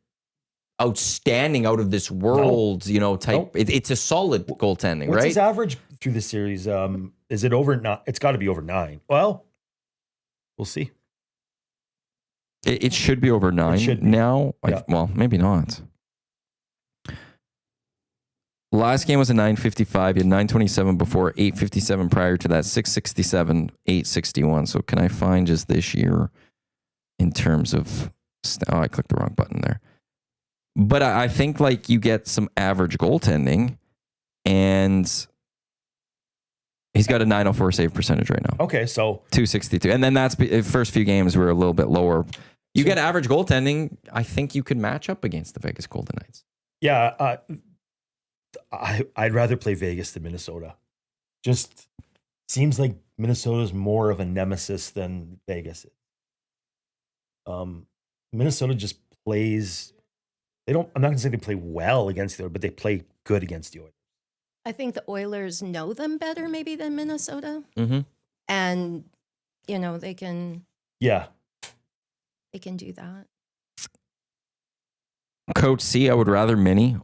outstanding out of this world, type. Nope. It's a solid goaltending, right? What's his average through the series? Is it over 9? It's got to be over 9. Well, we'll see. It should be over 9 now. Yeah. Well, maybe not. Last game was a 9:55. You had 9:27 before, 8:57 prior to that, 6:67, 8:61. So can I find just this year in terms of? Oh, I clicked the wrong button there. But I think you get some average goaltending, and he's got a 904 save percentage right now. Okay, so 262, and then that's the first few games were a little bit lower. You get average goaltending. I think you could match up against the Vegas Golden Knights. Yeah. I'd rather play Vegas than Minnesota. Just seems like Minnesota's more of a nemesis than Vegas is. Minnesota just plays. I'm not going to say they play well against the Oilers, but they play good against the Oilers. I think the Oilers know them better maybe than Minnesota. Mm-hmm. And, they can. Yeah. They can do that. Coach C, I would rather mini.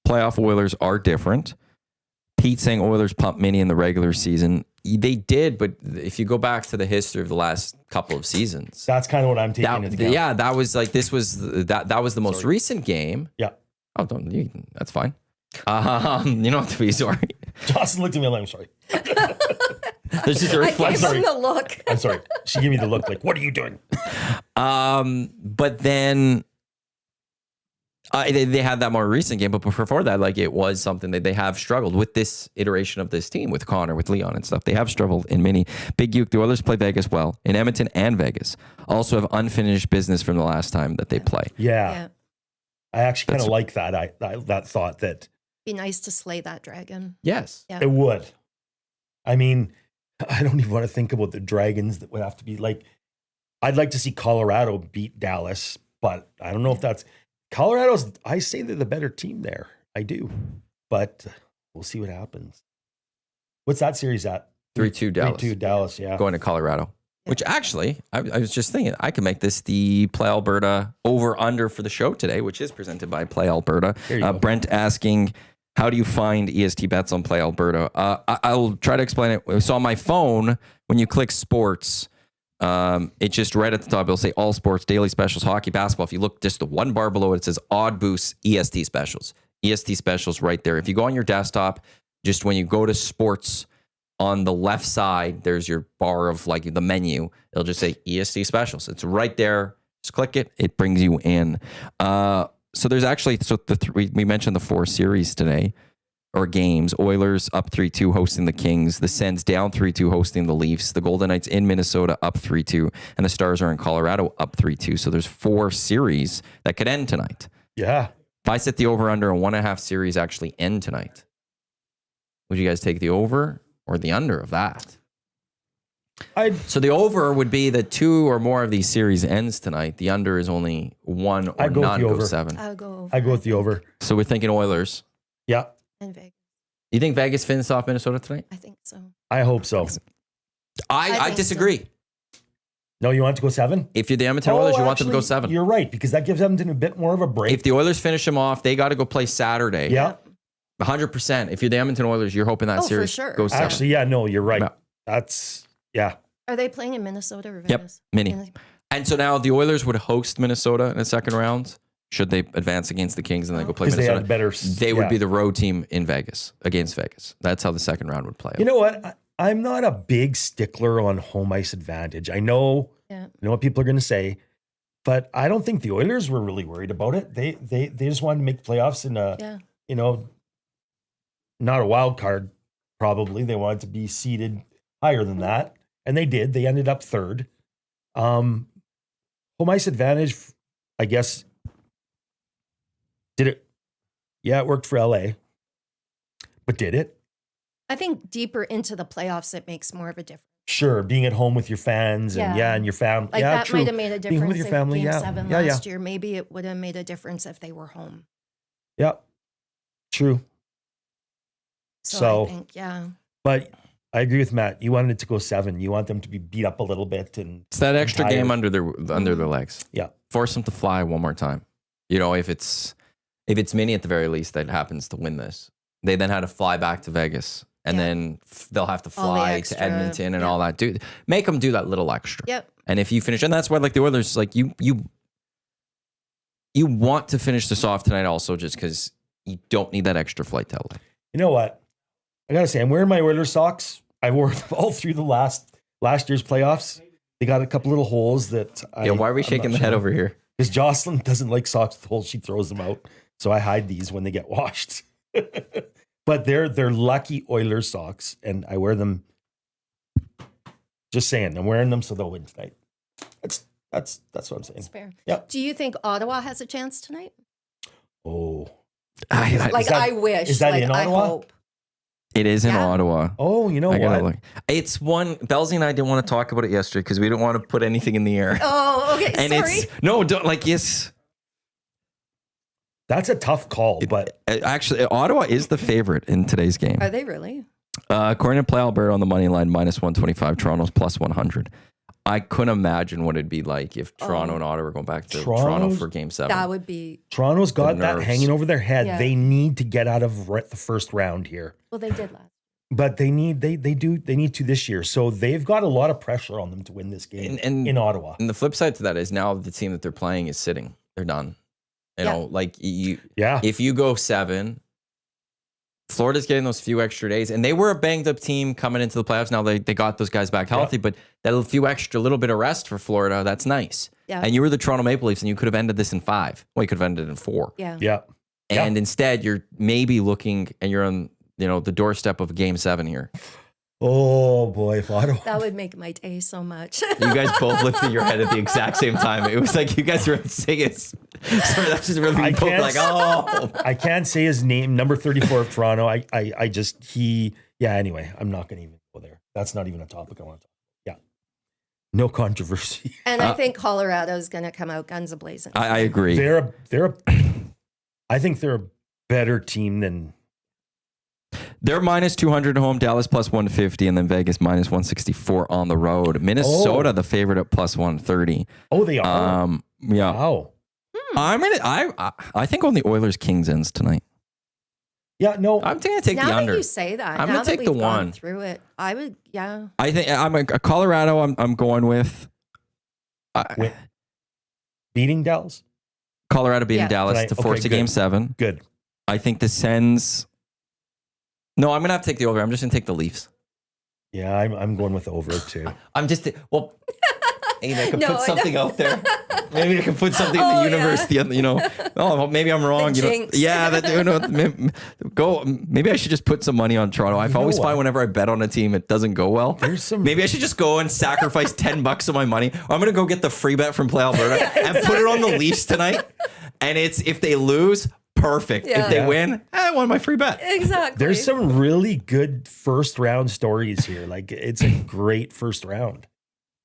Playoff Oilers are different. Pete saying Oilers pump mini in the regular season. They did, but if you go back to the history of the last couple of seasons, that's kind of what I'm taking into account. Yeah, that was this was that was the most recent game. Yeah. Oh, that's fine. You don't have to be sorry. Jocelyn looked at me like, I'm sorry. There's just a reflex. I gave him the look. I'm sorry. She gave me the look like, what are you doing? But then they had that more recent game, but before that, it was something that they have struggled with this iteration of this team with Connor, with Leon and stuff. They have struggled in mini. Big Uke, the Oilers play Vegas well in Edmonton and Vegas. Also have unfinished business from the last time that they play. Yeah. I actually kind of like that. That thought that be nice to slay that dragon. Yes. Yeah. It would. I mean, I don't even want to think about the Dragons that would have to be I'd like to see Colorado beat Dallas, but I don't know if that's Colorado's. I say they're the better team there. I do, but we'll see what happens. What's that series at? 3-2 Dallas. 3-2 Dallas, yeah. Going to Colorado. Which actually, I was just thinking, I could make this the Play Alberta over-under for the show today, which is presented by Play Alberta. Brent asking, how do you find EST bets on Play Alberta? I'll try to explain it. So on my phone, when you click sports, It's just right at the top. It'll say all sports, daily specials, hockey, basketball. If you look just the one bar below it, it says odd boost EST specials. EST specials right there. If you go on your desktop, just when you go to sports on the left side, there's your bar of like the menu. It'll just say EST specials. It's right there. Just click it. It brings you in. So there's actually, we mentioned the 4 series today, or games. Oilers up 3-2 hosting the Kings. The Sens down 3-2 hosting the Leafs. The Golden Knights in Minnesota up 3-2. And the Stars are in Colorado up 3-2. So there's 4 series that could end tonight. Yeah. If I set the over under and 1.5 series actually end tonight, would you guys take the over or the under of that? So the over would be that 2 or more of these series ends tonight. The under is only 1 or none goes 7. I'll go over. I go with the over. So we're thinking Oilers. Yeah. And Vegas. You think Vegas finishes off Minnesota tonight? I think so. I hope so. I think disagree. so. No, you want it to go 7? If you're the Edmonton Oilers, you want them to go actually, 7. You're right, because that gives Edmonton a bit more of a break. If the Oilers finish them off, they got to go play Saturday. Yeah. 100%. If you're the Edmonton Oilers, you're hoping that Oh, for series sure. goes 7. Actually, yeah, no, you're right. Yeah. That's, yeah. Are they playing in Minnesota or Yep, Vegas? mini. And so now the Oilers would host Minnesota in the second round. Should they advance against the Kings and then go play Because they Minnesota? have better. They would be the road team in Vegas, against Vegas. That's how the second round would play out. You know what? I'm not a big stickler on home ice advantage. I know what people are going to say, but I don't think the Oilers were really worried about it. They just wanted to make playoffs in a, not a wild card, probably. They wanted to be seated higher than that. And they did. They ended up 3rd. Home ice advantage, I guess, did it? Yeah, it worked for LA. But did it? I think deeper into the playoffs, it makes more of a difference. Sure, being at home with your fans and and your family. Like that might have made a difference. Being with your family, Game 7 yeah, last year, maybe it would have made a difference if they were home. Yeah, true. So I think, but I agree with Matt. You wanted it to go 7. You want them to be beat up a little bit, and it's that extra game under their legs. Yeah, force them to fly one more time. You know, if it's mini at the very least that happens to win this, they then had to fly back to Vegas, and then they'll have to fly to Edmonton and all that. Make them do that little extra. Yep. And if you finish, and that's why like the Oilers, like you want to finish this off tonight, also just because you don't need that extra flight to LA. You know what? I gotta say, I'm wearing my Oilers socks. I wore them all through the last year's playoffs. They got a couple little holes that. Why are we shaking the head over here? Because Jocelyn doesn't like socks with holes. She throws them out. So I hide these when they get washed. But they're lucky Oilers socks, and I wear them. Just saying, I'm wearing them so they'll win tonight. That's what I'm saying. That's fair. Yep. Do you think Ottawa has a chance tonight? Oh, I wish. Is that in Ottawa? I hope. It is in Ottawa. Oh, you know what? Look. It's one. Belsy and I didn't want to talk about it yesterday because we didn't want to put anything in the air. Oh, okay. And sorry. Yes. That's a tough call, but actually, Ottawa is the favorite in today's game. Are they really? According to Play Alberta on the money line, -125. Toronto's +100. I couldn't imagine what it'd be like if Toronto and Ottawa were going back to Toronto for Game 7. That would be. Toronto's got that nerves. hanging over their head. Yeah. They need to get out of the first round here. Well, they did last. But they need to this year. So they've got a lot of pressure on them to win this game in Ottawa. And the flip side to that is now the team that they're playing is sitting. They're done. You know, like if you go 7, Florida's getting those few extra days, and they were a banged up team coming into the playoffs. Now they got those guys back healthy, but that little bit of rest for Florida, that's nice. Yeah. And you were the Toronto Maple Leafs, and you could have ended this in 5. Well, you could have ended it in 4. Yeah. Yeah. And instead, you're maybe looking, and you're on the doorstep of Game 7 here. Oh boy, if Ottawa. That would make my day so much. You guys both lifted your head at the exact same time. It was like you guys were saying it. Sorry, that's just really both like, oh. I can't say his name, number 34 of Toronto. Anyway, I'm not going to even go there. That's not even a topic I want to talk about. Yeah. No controversy. And I think Colorado's going to come out guns a-blazing. I agree. I think they're a better team than. They're -200 at home, Dallas +150, and then Vegas -164 on the road. Minnesota, the favorite at +130. Oh, they are. Yeah. Wow. I think only Oilers Kings ends tonight. Yeah, no. I'm going to take the now under. that you say that, I'm now going to that take the we've gone one through it, I would, I think I'm a Colorado. I'm going with. Beating Dallas? Colorado beating Yeah. Dallas to force a game 7. Good. I think the Sens. No, I'm gonna have to take the over. I'm just gonna take the Leafs. Yeah, I'm going with over too. I'm just Maybe I could No, put I something know. out there. Maybe I can put something in Oh, the universe. yeah. Oh, maybe I'm wrong. The jinx. Yeah, maybe I should just put some money on Toronto. I've always find whenever I bet on a team, it doesn't go well. Maybe I should just go and sacrifice $10 of my money. Or I'm gonna go get the free bet from Play Alberta and put it on the Leafs tonight. And it's if they lose, perfect. Yeah. If they Yeah. win, I won my free bet. Exactly. There's some really good first round stories here. Like it's a great first round.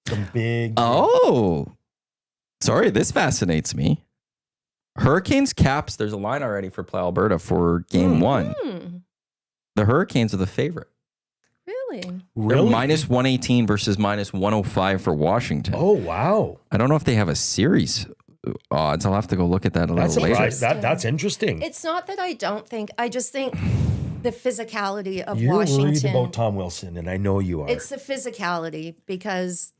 Some big. Oh, sorry. This fascinates me. Hurricanes Caps. There's a line already for Play Alberta for game 1. The Hurricanes are the favorite. Really? They're Really? minus 118 versus minus 105 for Washington. Oh wow. I don't know if they have a series odds. I'll have to go look at that a That's little later. that's interesting. It's not that I don't think. I just think the physicality of You're Washington. worried about Tom Wilson, and I know you are. It's the physicality because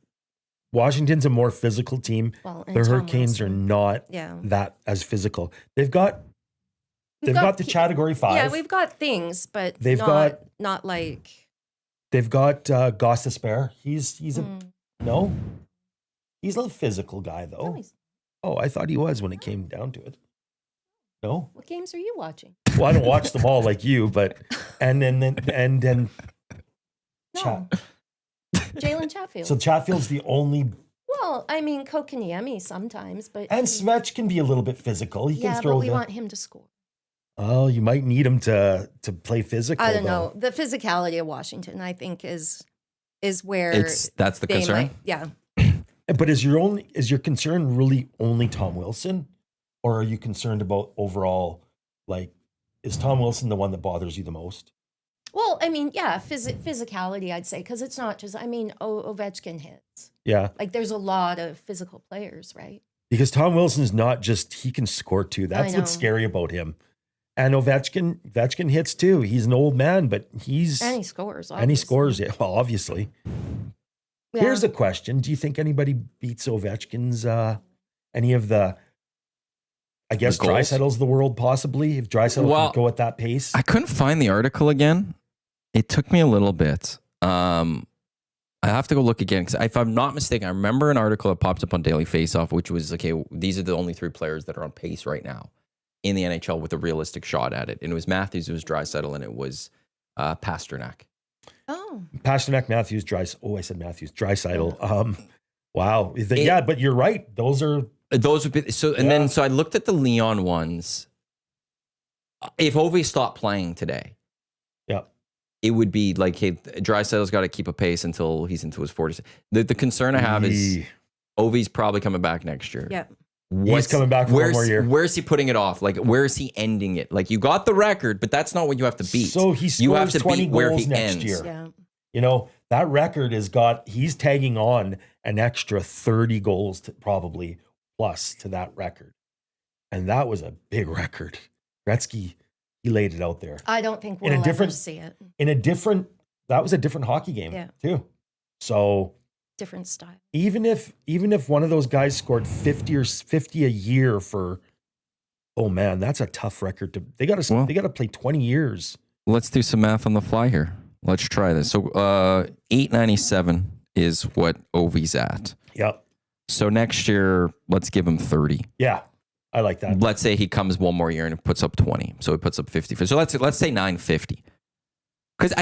Washington's a more physical team. well, and The Tom Hurricanes are Wilson. not Yeah. that as physical. They've got We've the category 5. Yeah, we've got things, but They've not like. They've got Goss to spare. He's a no. He's a physical guy though. No, he's- Oh, I thought he was when it came down to it. No. What games are you watching? Well, I don't watch them all like you, but and then No. Chat. Jalen Chatfield. So Chatfield's the only, well, I mean, Kokaniemi sometimes, but and Svech can be a little bit physical. He yeah, can throw but we the. want him to score. Oh, you might need him to play physical. I don't though. know. The physicality of Washington, I think, is where That's the they concern. might. Yeah. But is your concern really only Tom Wilson, or are you concerned about overall? Like, is Tom Wilson the one that bothers you the most? Well, I mean, yeah, physicality, I'd say, because it's not just. I mean, Ovechkin hits. Yeah, Like, there's a lot of physical players, right? because Tom Wilson's not just he can score too. That's know. what's scary about him. And Ovechkin hits too. He's an old man, but And he scores. and he obviously. scores. Yeah, well, obviously. Yeah. Here's a question: do you think anybody beats Ovechkin's any of the? I guess The goals? Draisaitl's the world possibly if Draisaitl Well, can go at that pace. I couldn't find the article again. It took me a little bit. I have to go look again because if I'm not mistaken, I remember an article that popped up on Daily Faceoff, which was okay. These are the only 3 players that are on pace right now in the NHL with a realistic shot at it, and it was Matthews, it was Draisaitl, and it was Pasternak. Oh. Pasternak, Matthews, Draisaitl. Oh, I said Matthews, Draisaitl. Wow. Yeah, but you're right. Those would be so. And then so I looked at the Leon ones. If Ovi stopped playing today, yeah. it would be like, hey, Draisaitl's got to keep a pace until he's into his 40s. The concern I have is Ovi's probably coming back next year. Yeah. He's coming back for one more year. Where's he putting it off? Like, where is he ending it? Like, you got the record, but that's not what you have to beat. So he you have scores to 20 beat where goals he next ends. year. Yeah. You know, that record he's tagging on an extra 30 goals probably plus to that record. And that was a big record. Gretzky, he laid it out there. I don't think In a we'll ever different- see it. That was a different hockey game Yeah. too. So Different style. even if one of those guys scored 50 a year for, oh man, that's a tough record to. They got to play 20 years. Let's do some math on the fly here. Let's try this. So 897 is what Ovi's at. Yep. So next year, let's give him 30. Yeah, I like that. Let's say he comes one more year and puts up 20. So he puts up 50. So let's say 950. Because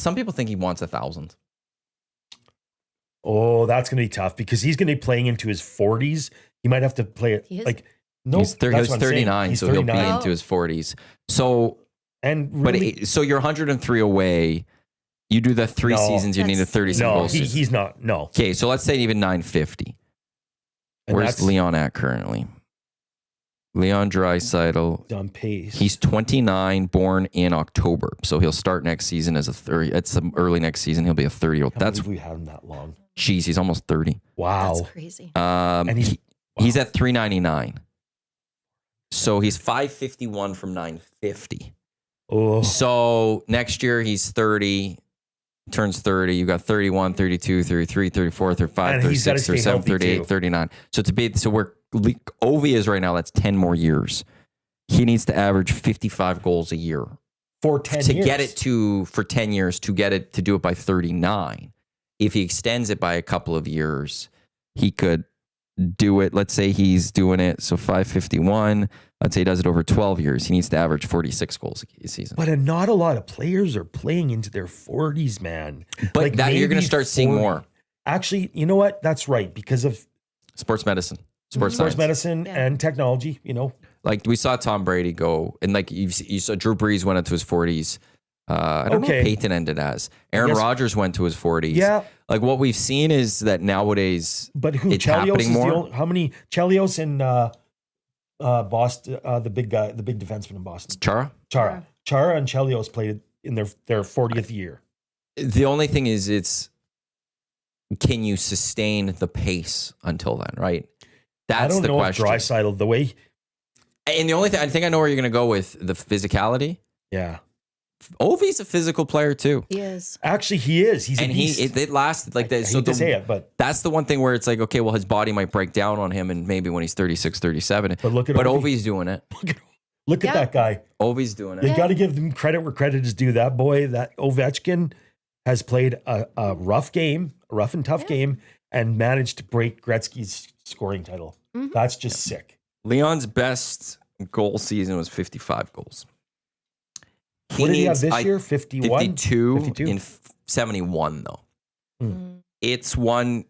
some people think he wants 1,000. Oh, that's going to be tough because he's going to be playing into his 40s. He might have to play it He is? like no. He's 39, He's so he'll be 39. into his 40s. So, And really, so you're 103 away. You do the 3 No. seasons, you need a That's- 30 no, goals. he's not. No. Okay, so let's say even 950. And Where's that's Leon at currently? Leon Draisaitl. on pace. He's 29, born in October. So he'll start next season as a 30. It's some early next season. He'll be a 30-year-old. I can't That's, believe we had him that long. geez, he's almost 30. Wow. That's crazy. And He's at 399. So he's 551 from 950. Oh, So next year he's 30. turns 30. You got 31, 32, 33, 34, 35, And he's gotta 36, stay 37, healthy, 38, too. 39. So where Ovi is right now, that's 10 more years. He needs to average 55 goals a year For 10 to years. get it for 10 years to do it by 39. If he extends it by a couple of years, he could do it. Let's say he's doing it. So 551, let's say he does it over 12 years. He needs to average 46 goals a season. But not a lot of players are playing into their 40s, man. But Like, that you're going maybe to start seeing 40. more. Actually, you know what? That's right. Because of Sports medicine, sports sports science. medicine Yeah. and technology, you know. Like we saw Tom Brady go, and like you saw Drew Brees went into his 40s. I don't know Okay. what Peyton ended as. Aaron Yes. Rodgers went to his 40s. Yeah. Like what we've seen is that nowadays, But who? it's Chelios happening is more. the only, how many? Chelios in Boston, the big guy, the big defenseman in Boston. Chara. Chara and Chelios played in their 40th year. The only thing is, can you sustain the pace until then? Right. That's I don't the know question. if Draisaitl, the way, And the only thing I think I know where you're going to go with the physicality. yeah. Ovi's a physical player too, He is. Actually, he is. He's and a beast. it lasted like I that. hate to say it, but That's the one thing where it's like, okay, well, his body might break down on him, and maybe when he's 36, 37. But look at but Ovi. Ovi's doing it. look at Yeah. that guy. Ovi's doing You it. got to give them credit where credit is due. That boy, that Ovechkin, has played a rough game, a rough and tough game, and managed to break Gretzky's scoring title. Mhm. That's just sick. Leon's best goal season was 55 goals. What did he have needs, this year? 51? 52 52? in 71, though. Mm. It's one.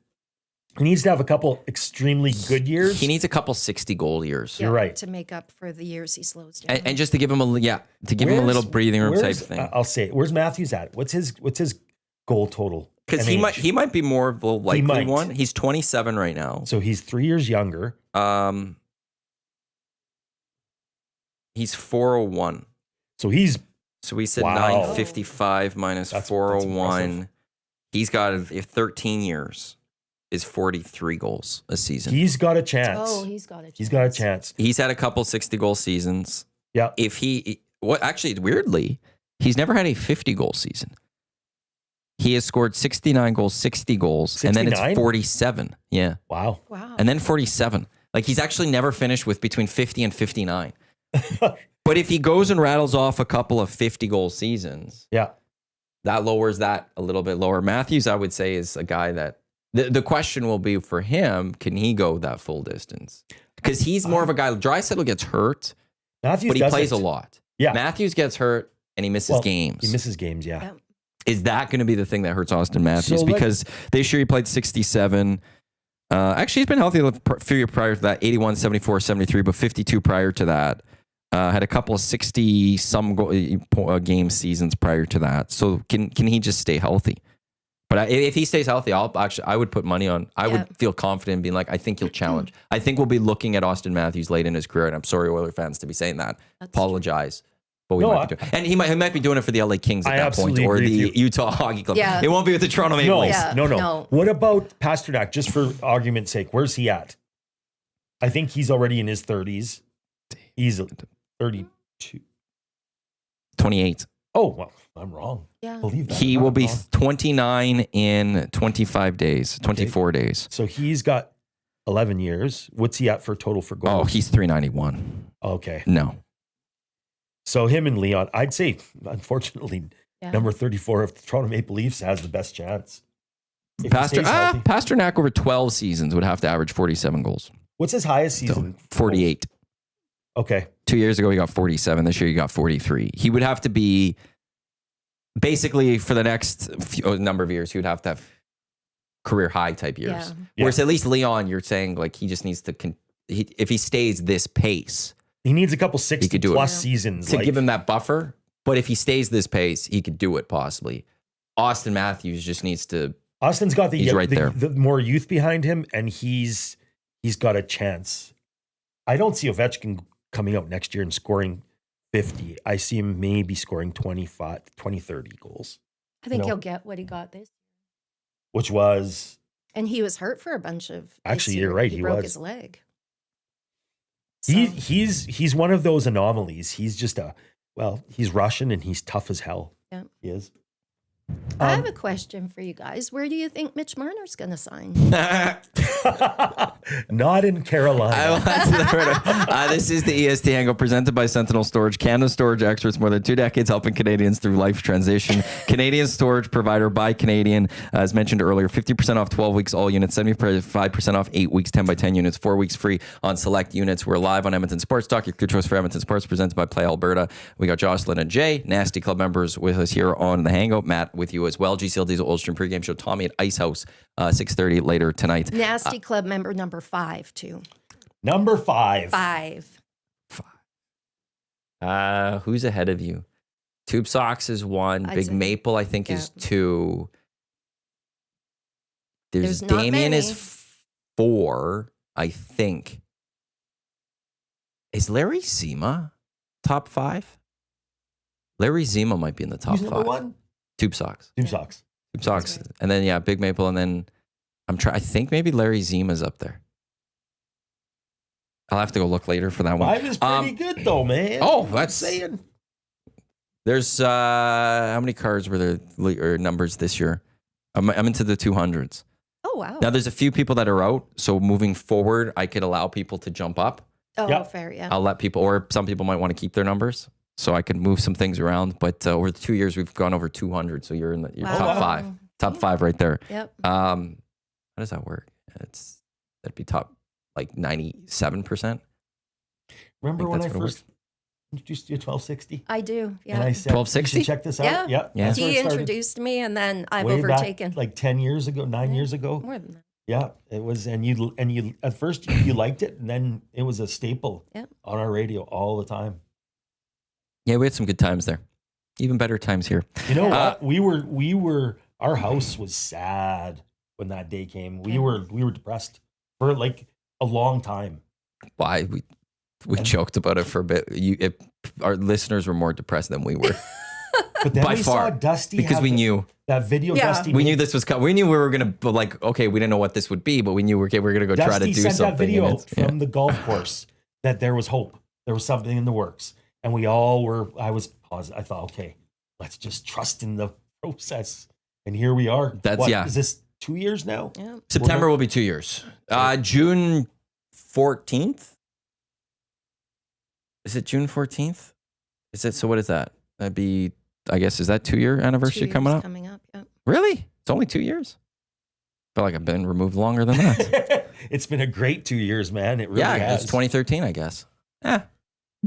He needs to have a couple extremely good years. He needs a couple 60 goal years. You're right. To make up for the years he slows down. And just to give him a little breathing room type Where's- thing. I'll say it. Where's Matthews at? What's his goal total? Because and he age? might be more of the likely might. one. He's 27 right now. So he's 3 years younger. He's 401. So he's So we said Wow. 955 minus That's 401. impressive. He's got 13 years is 43 goals a season. he's got a chance. oh, he's got a chance. He's got a chance. He's had a couple 60 goal seasons. Yeah. Actually, weirdly, he's never had a 50 goal season. He has scored 69 goals, 60 goals, and then 69? it's 47. Yeah. Wow. Wow. And then 47. Like he's actually never finished with between 50 and 59. But if he goes and rattles off a couple of 50 goal seasons, Yeah. that lowers that a little bit lower. Matthews, I would say, is a guy that the question will be for him, can he go that full distance? Because he's more of a guy. Draisaitl gets hurt, Matthews but he plays a doesn't. lot. Yeah. Matthews gets hurt and he misses Well, games. He misses games, yeah. Yeah. Is that going to be the thing that hurts Austin Matthews? So Because this year he played 67. Actually, he's been healthy a few years prior to that, 81, 74, 73, but 52 prior to that. Had a couple of 60-some game seasons prior to that. So can he just stay healthy? But if he stays healthy, I would put money on. I would feel confident in being like, I think he'll challenge. I think we'll be looking at Austin Matthews late in his career, and I'm sorry, Oilers fans, to be saying that. That's Apologize. But we No, might be doing, and he might be doing it for the LA Kings at I that point, absolutely or agree the with you. Utah Hockey Club. Yeah. It won't be with the Toronto Maple No, Leafs. Yeah. no. no. What about Pasternak? Just for argument's sake, where's he at? I think he's already in his 30s. He's 32. 28. Oh, well, I'm wrong. Yeah. Believe that. He I'm will be wrong. 29 in 25 days, 24 days. So he's got 11 years. What's he at for total for Oh, goals? he's 391. Okay. No. So him and Leon, I'd say, unfortunately, Yeah. number 34 of the Toronto Maple Leafs has the best chance. If he stays healthy. Pasternak over 12 seasons would have to average 47 goals. What's his highest So season? 48. Okay. 2 years ago, he got 47. This year, he got 43. He would have to be basically for the next number of years, he would have to have career high type years. Yeah. Whereas at least Leon, you're saying like he just needs to, if he stays this pace, He needs a couple He 60 could do it. plus Yeah. seasons. to give him that buffer. But if he stays this pace, he could do it possibly. Austin Matthews just needs to. Austin's got He's right there. the more youth behind him, and he's got a chance. I don't see Ovechkin coming out next year and scoring 50. I see him maybe scoring 25, 20, 30 goals, I think No. he'll get what he got this. which was And he was hurt for a bunch of. this Actually, year. you're right, He he broke was. his leg. he's one of those anomalies. He's just he's Russian and he's tough as hell. Yeah. He is. I have a question for you guys. Where do you think Mitch Marner's going to sign? Not in Carolina. This is the EST Hangout presented by Sentinel Storage, Canada storage experts, more than 2 decades helping Canadians through life transition. Canadian storage provider by Canadian. As mentioned earlier, 50% off 12 weeks all units, 75% off 8 weeks, 10 by 10 units, 4 weeks free on select units. We're live on Edmonton Sports Talk, your clear choice for Edmonton Sports, presented by Play Alberta. We got Jocelyn and Jay, Nasty Club members with us here on the Hangout. Matt with you as well. GCLD's Oldstream pregame show. Tommy at Ice House, 6:30 later tonight. Nasty Club member number 5, too. Number 5. 5. Who's ahead of you? Tube Socks is 1. Big Maple, I think, is 2. There's not Damien many. is 4, I think. Is Larry Zima top 5? Larry Zima might be in the top Who's 5. number 1? Tube Socks. Tube Socks. Tube Socks. And then, Big Maple. And then I think maybe Larry Zima's up there. I'll have to go look later for that one. 5 is pretty good, though, man. Oh, I'm that's saying. There's how many cards were there or numbers this year? I'm into the 200s. Oh, wow. Now there's a few people that are out, so moving forward, I could allow people to jump up. Oh, Yep. fair, yeah. I'll let people, or some people might want to keep their numbers, so I could move some things around. But over the 2 years, we've gone over 200, so you're in the Wow. top Wow. 5, top 5 right there. Yep. How does that work? That'd be top like 97%. Remember when I that's what it first introduced you to 1260? I do, yeah. And I said, 1260? you should check this out. Yeah. Yep. Yeah. That's where it He started. introduced me, and then I've Way overtaken. back, like 10 years ago, 9 years ago. More than that. Yeah, it was, and you at first you liked it, and then it was a staple Yep. on our radio all the time. Yeah, we had some good times there. Even better times here. You know what? We were our house was sad when that day came. We were depressed for like a long time. Why we joked about it for a bit. Our listeners were more depressed than we were. But then By we far, saw Dusty because have we knew that video. Yeah. Dusty we made. knew this was coming. We knew we were gonna okay. We didn't know what this would be, but we knew we were gonna go try to Dusty do sent something. that video and it's- from the golf course that there was hope. There was something in the works, and we all were. I was positive. I thought, okay, let's just trust in the process. And here we are. Is this 2 years now? Yeah. September will be 2 years. June 14th. Is it June 14th? Is it? So what is that? That'd be. I guess is that 2-year anniversary 2 coming years up? Coming up, yeah. Really? It's only 2 years. I feel like I've been removed longer than that. It's been a great 2 years, man. It really Yeah, has. it's 2013, I guess. Yeah,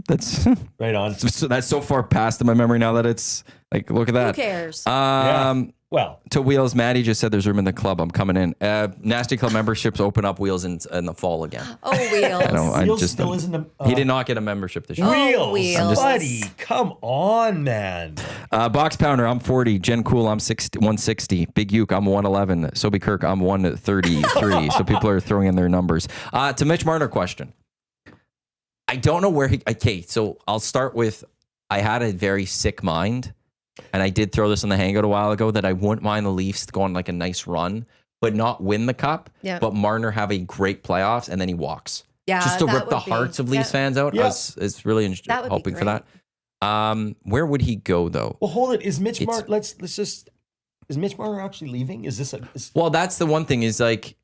that's Right on. that's so far past in my memory now that it's like, look at Who that. cares? Well, To Wheels, Maddie just said there's room in the club. I'm coming in. Nasty Club memberships open up Wheels in the fall again. Oh, Wheels. I know. I Wheels just still isn't a. he did not get a membership this year. Oh, Wheels, Wheels. buddy, come on, man. Box Pounder, I'm 40. Jen Cool, I'm 160. Big Uke, I'm 111. Sobe Kirk, I'm 133. So people are throwing in their numbers. To Mitch Marner question. I don't know where he. Okay, so I'll start with. I had a very sick mind, and I did throw this on the Hangout a while ago that I wouldn't mind the Leafs going like a nice run, but not win the cup. Yeah. But Marner have a great playoffs, and then he walks. Yeah, Just to that rip the would be- hearts of Leafs yeah. fans out. Yeah. I was really That would be hoping for great. that. Where would he go though? Well, hold it. Is Mitch It's- Marner? Let's just. Is Mitch Marner actually leaving? Is this a? Well, that's the one thing is like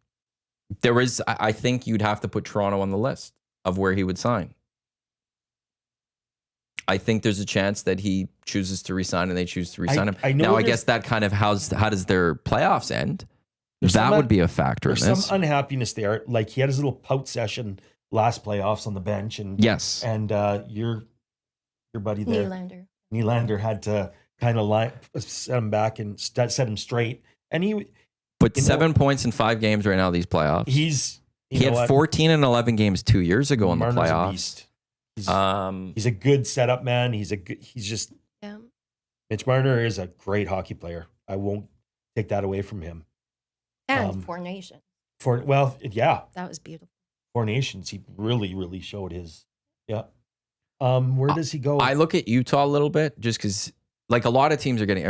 there is. I think you'd have to put Toronto on the list of where he would sign. I think there's a chance that he chooses to resign and they choose to resign him. I know Now, I there's- guess that kind of how does their playoffs end? There's That some would be a factor in There's this. some unhappiness there. Like he had his little pout session last playoffs on the bench, and Yes. and your buddy there, Nylander. Nylander, had to kind of set him back and set him straight. And But you know- 7 points in 5 games right now, these playoffs. he's you He know had what? 14 and 11 games 2 years ago in the Marner's a playoffs. beast. He's a good setup man. He's just Yeah. Mitch Marner is a great hockey player. I won't take that away from him. And Four Nations. That was beautiful. 4 Nations. He really showed his. Yeah. Where does he go? I look at Utah a little bit just because, like, a lot of teams getting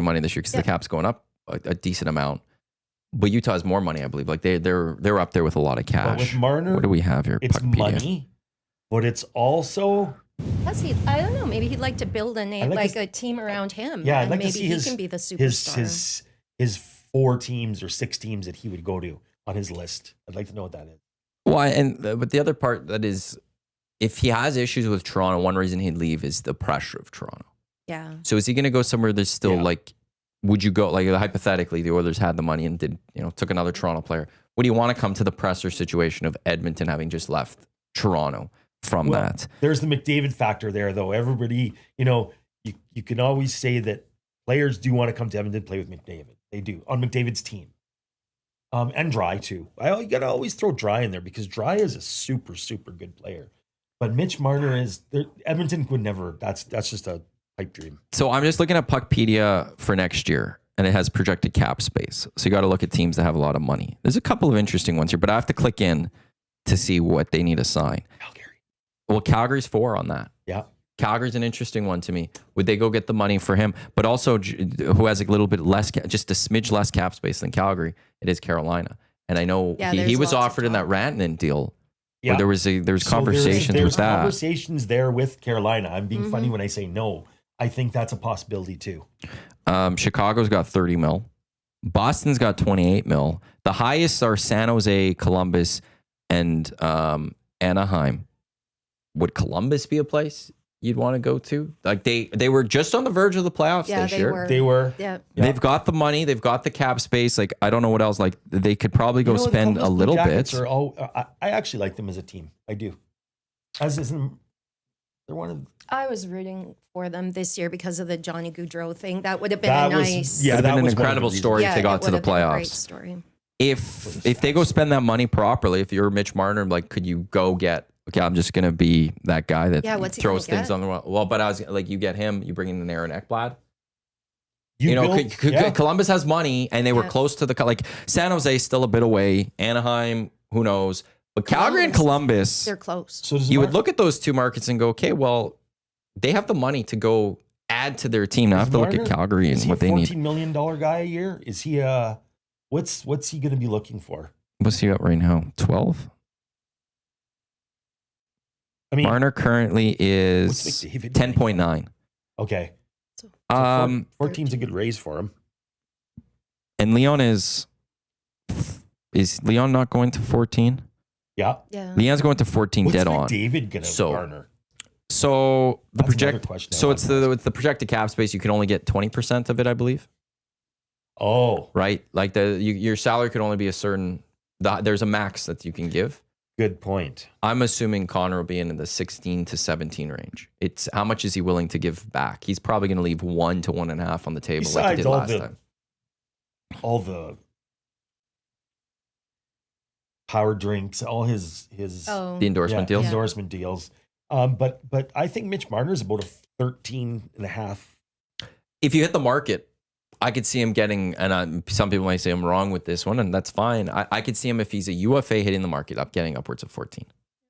money this year because the cap's going up a decent amount. But Utah has more money, I believe. Like they're up there with a lot of But cash. with Marner, What do we have here? it's Puckpedia. money, but it's also I don't know. Maybe he'd like to build a name, like a team around him. Yeah, I'd and like to maybe see he can be the superstar. his 4 teams or 6 teams that he would go to on his list. I'd like to know what that is. Well, but the other part that is, if he has issues with Toronto, one reason he'd leave is the pressure of Toronto. Yeah. So is he going to go somewhere that's still like, would you go, like hypothetically, the Oilers had the money and took another Toronto player. Would you want to come to the pressure situation of Edmonton having just left Toronto from that? There's the McDavid factor there, though. Everybody, you can always say that players do want to come to Edmonton play with McDavid. They do, on McDavid's team. And Dry, too. You got to always throw Dry in there because Dry is a super, super good player. But Mitch Marner Edmonton would never, that's just a pipe dream. So I'm just looking at Puckpedia for next year, and it has projected cap space. So you got to look at teams that have a lot of money. There's a couple of interesting ones here, but I have to click in to see what they need to sign. Calgary. Well, Calgary's 4 on that. Yeah. Calgary's an interesting one to me. Would they go get the money for him? But also, who has a little bit less, just a smidge less cap space than Calgary? It is Carolina, and I know he was offered in that Rantanen deal. Yeah, there was conversations with that. Conversations there with Carolina. I'm being funny when I say no. I think that's a possibility too. Chicago's got 30 mil. Boston's got 28 mil. The highest are San Jose, Columbus, and Anaheim. Would Columbus be a place you'd want to go to? Like they were just on the verge of the playoffs this year. They were. Yeah. They've got the money. They've got the cap space. Like, I don't know what else. Like, they could probably go spend a little bit. I actually like them as a team. I do. They're one of. I was rooting for them this year because of the Johnny Gaudreau thing. That would have been nice. Yeah, that would have been an incredible story if they got to the playoffs. Great story. If they go spend that money properly, if you're Mitch Marner, like, could you go get? Okay, I'm just gonna be that guy that throws things on the wall. Well, but I was like, you get him, you bring in Aaron Ekblad. Columbus has money, and they were close to the San Jose, still a bit away. Anaheim, who knows? But Calgary and Columbus, they're close. So you would look at those two markets and go, okay, well, they have the money to go add to their team. Now I have to look at Calgary and what they need. Is he a $14 million guy a year? Is he what's he going to be looking for? What's he got right now? 12. I mean, Marner currently is 10.9. Okay. 14's a good raise for him. And Leon is Leon not going to 14? Yeah. Leon's going to 14 dead on. David going to garner? So the it's the projected cap space. You can only get 20% of it, I believe. Oh, right. Like your salary could only be a certain. There's a max that you can give. Good point. I'm assuming Connor will be in the 16 to 17 range. It's how much is he willing to give back? He's probably going to leave 1 to 1.5 on the table like he did last time. All the power drinks, all his the endorsement deals. Endorsement deals. But I think Mitch Marner is about a 13.5. If you hit the market, I could see him getting, and some people might say I'm wrong with this one, and that's fine. I could see him if he's a UFA hitting the market up, getting upwards of 14.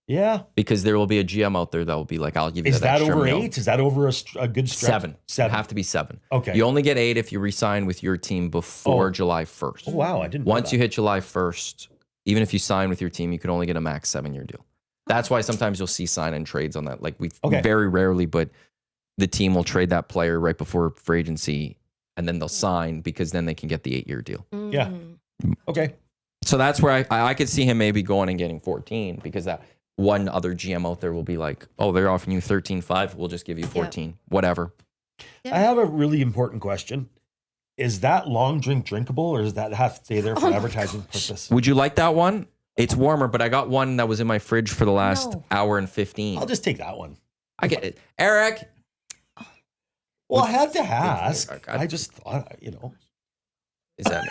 Yeah, because there will be a GM out there that will be like, I'll give you. Is that over 8? Is that over a good stretch? 7. It'd have to be 7. Okay. You only get 8 if you re-sign with your team before July 1st. Oh wow, I didn't. Once you hit July 1st, even if you sign with your team, you could only get a max 7-year deal. That's why sometimes you'll see sign and trades on that. Like very rarely, but the team will trade that player right before free agency. And then they'll sign because then they can get the 8-year deal. Yeah. Okay. So that's where I could see him maybe going and getting 14 because that one other GM out there will be like, oh, they're offering you 13.5. We'll just give you 14, whatever. Yeah. I have a really important question. Is that long drink drinkable or does that have to stay there for advertising purpose? Would you like that one? It's warmer, but I got one that was in my fridge for the last hour and 15. I'll just take that one. I get it. Eric. Well, I had to ask. I just thought, Is that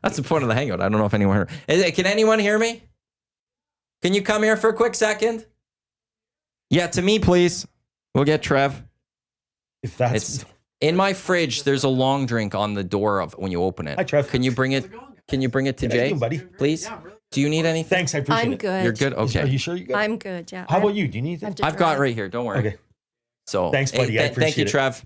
That's the point of the hangout. I don't know if anyone heard. Can anyone hear me? Can you come here for a quick second? Yeah, to me, please. We'll get Trev. If that's in my fridge, there's a long drink on the door of when you open it. Hi, Trev. Can you bring it? Can you bring it to Jay, buddy? Please. Do you need anything? Thanks, I appreciate it. I'm good. You're good. Okay. Are you sure you're good? I'm good. Yeah. How about you? Do you need anything? I've got it right here. Don't worry. Okay. So thanks, buddy. I appreciate thank you, Trev.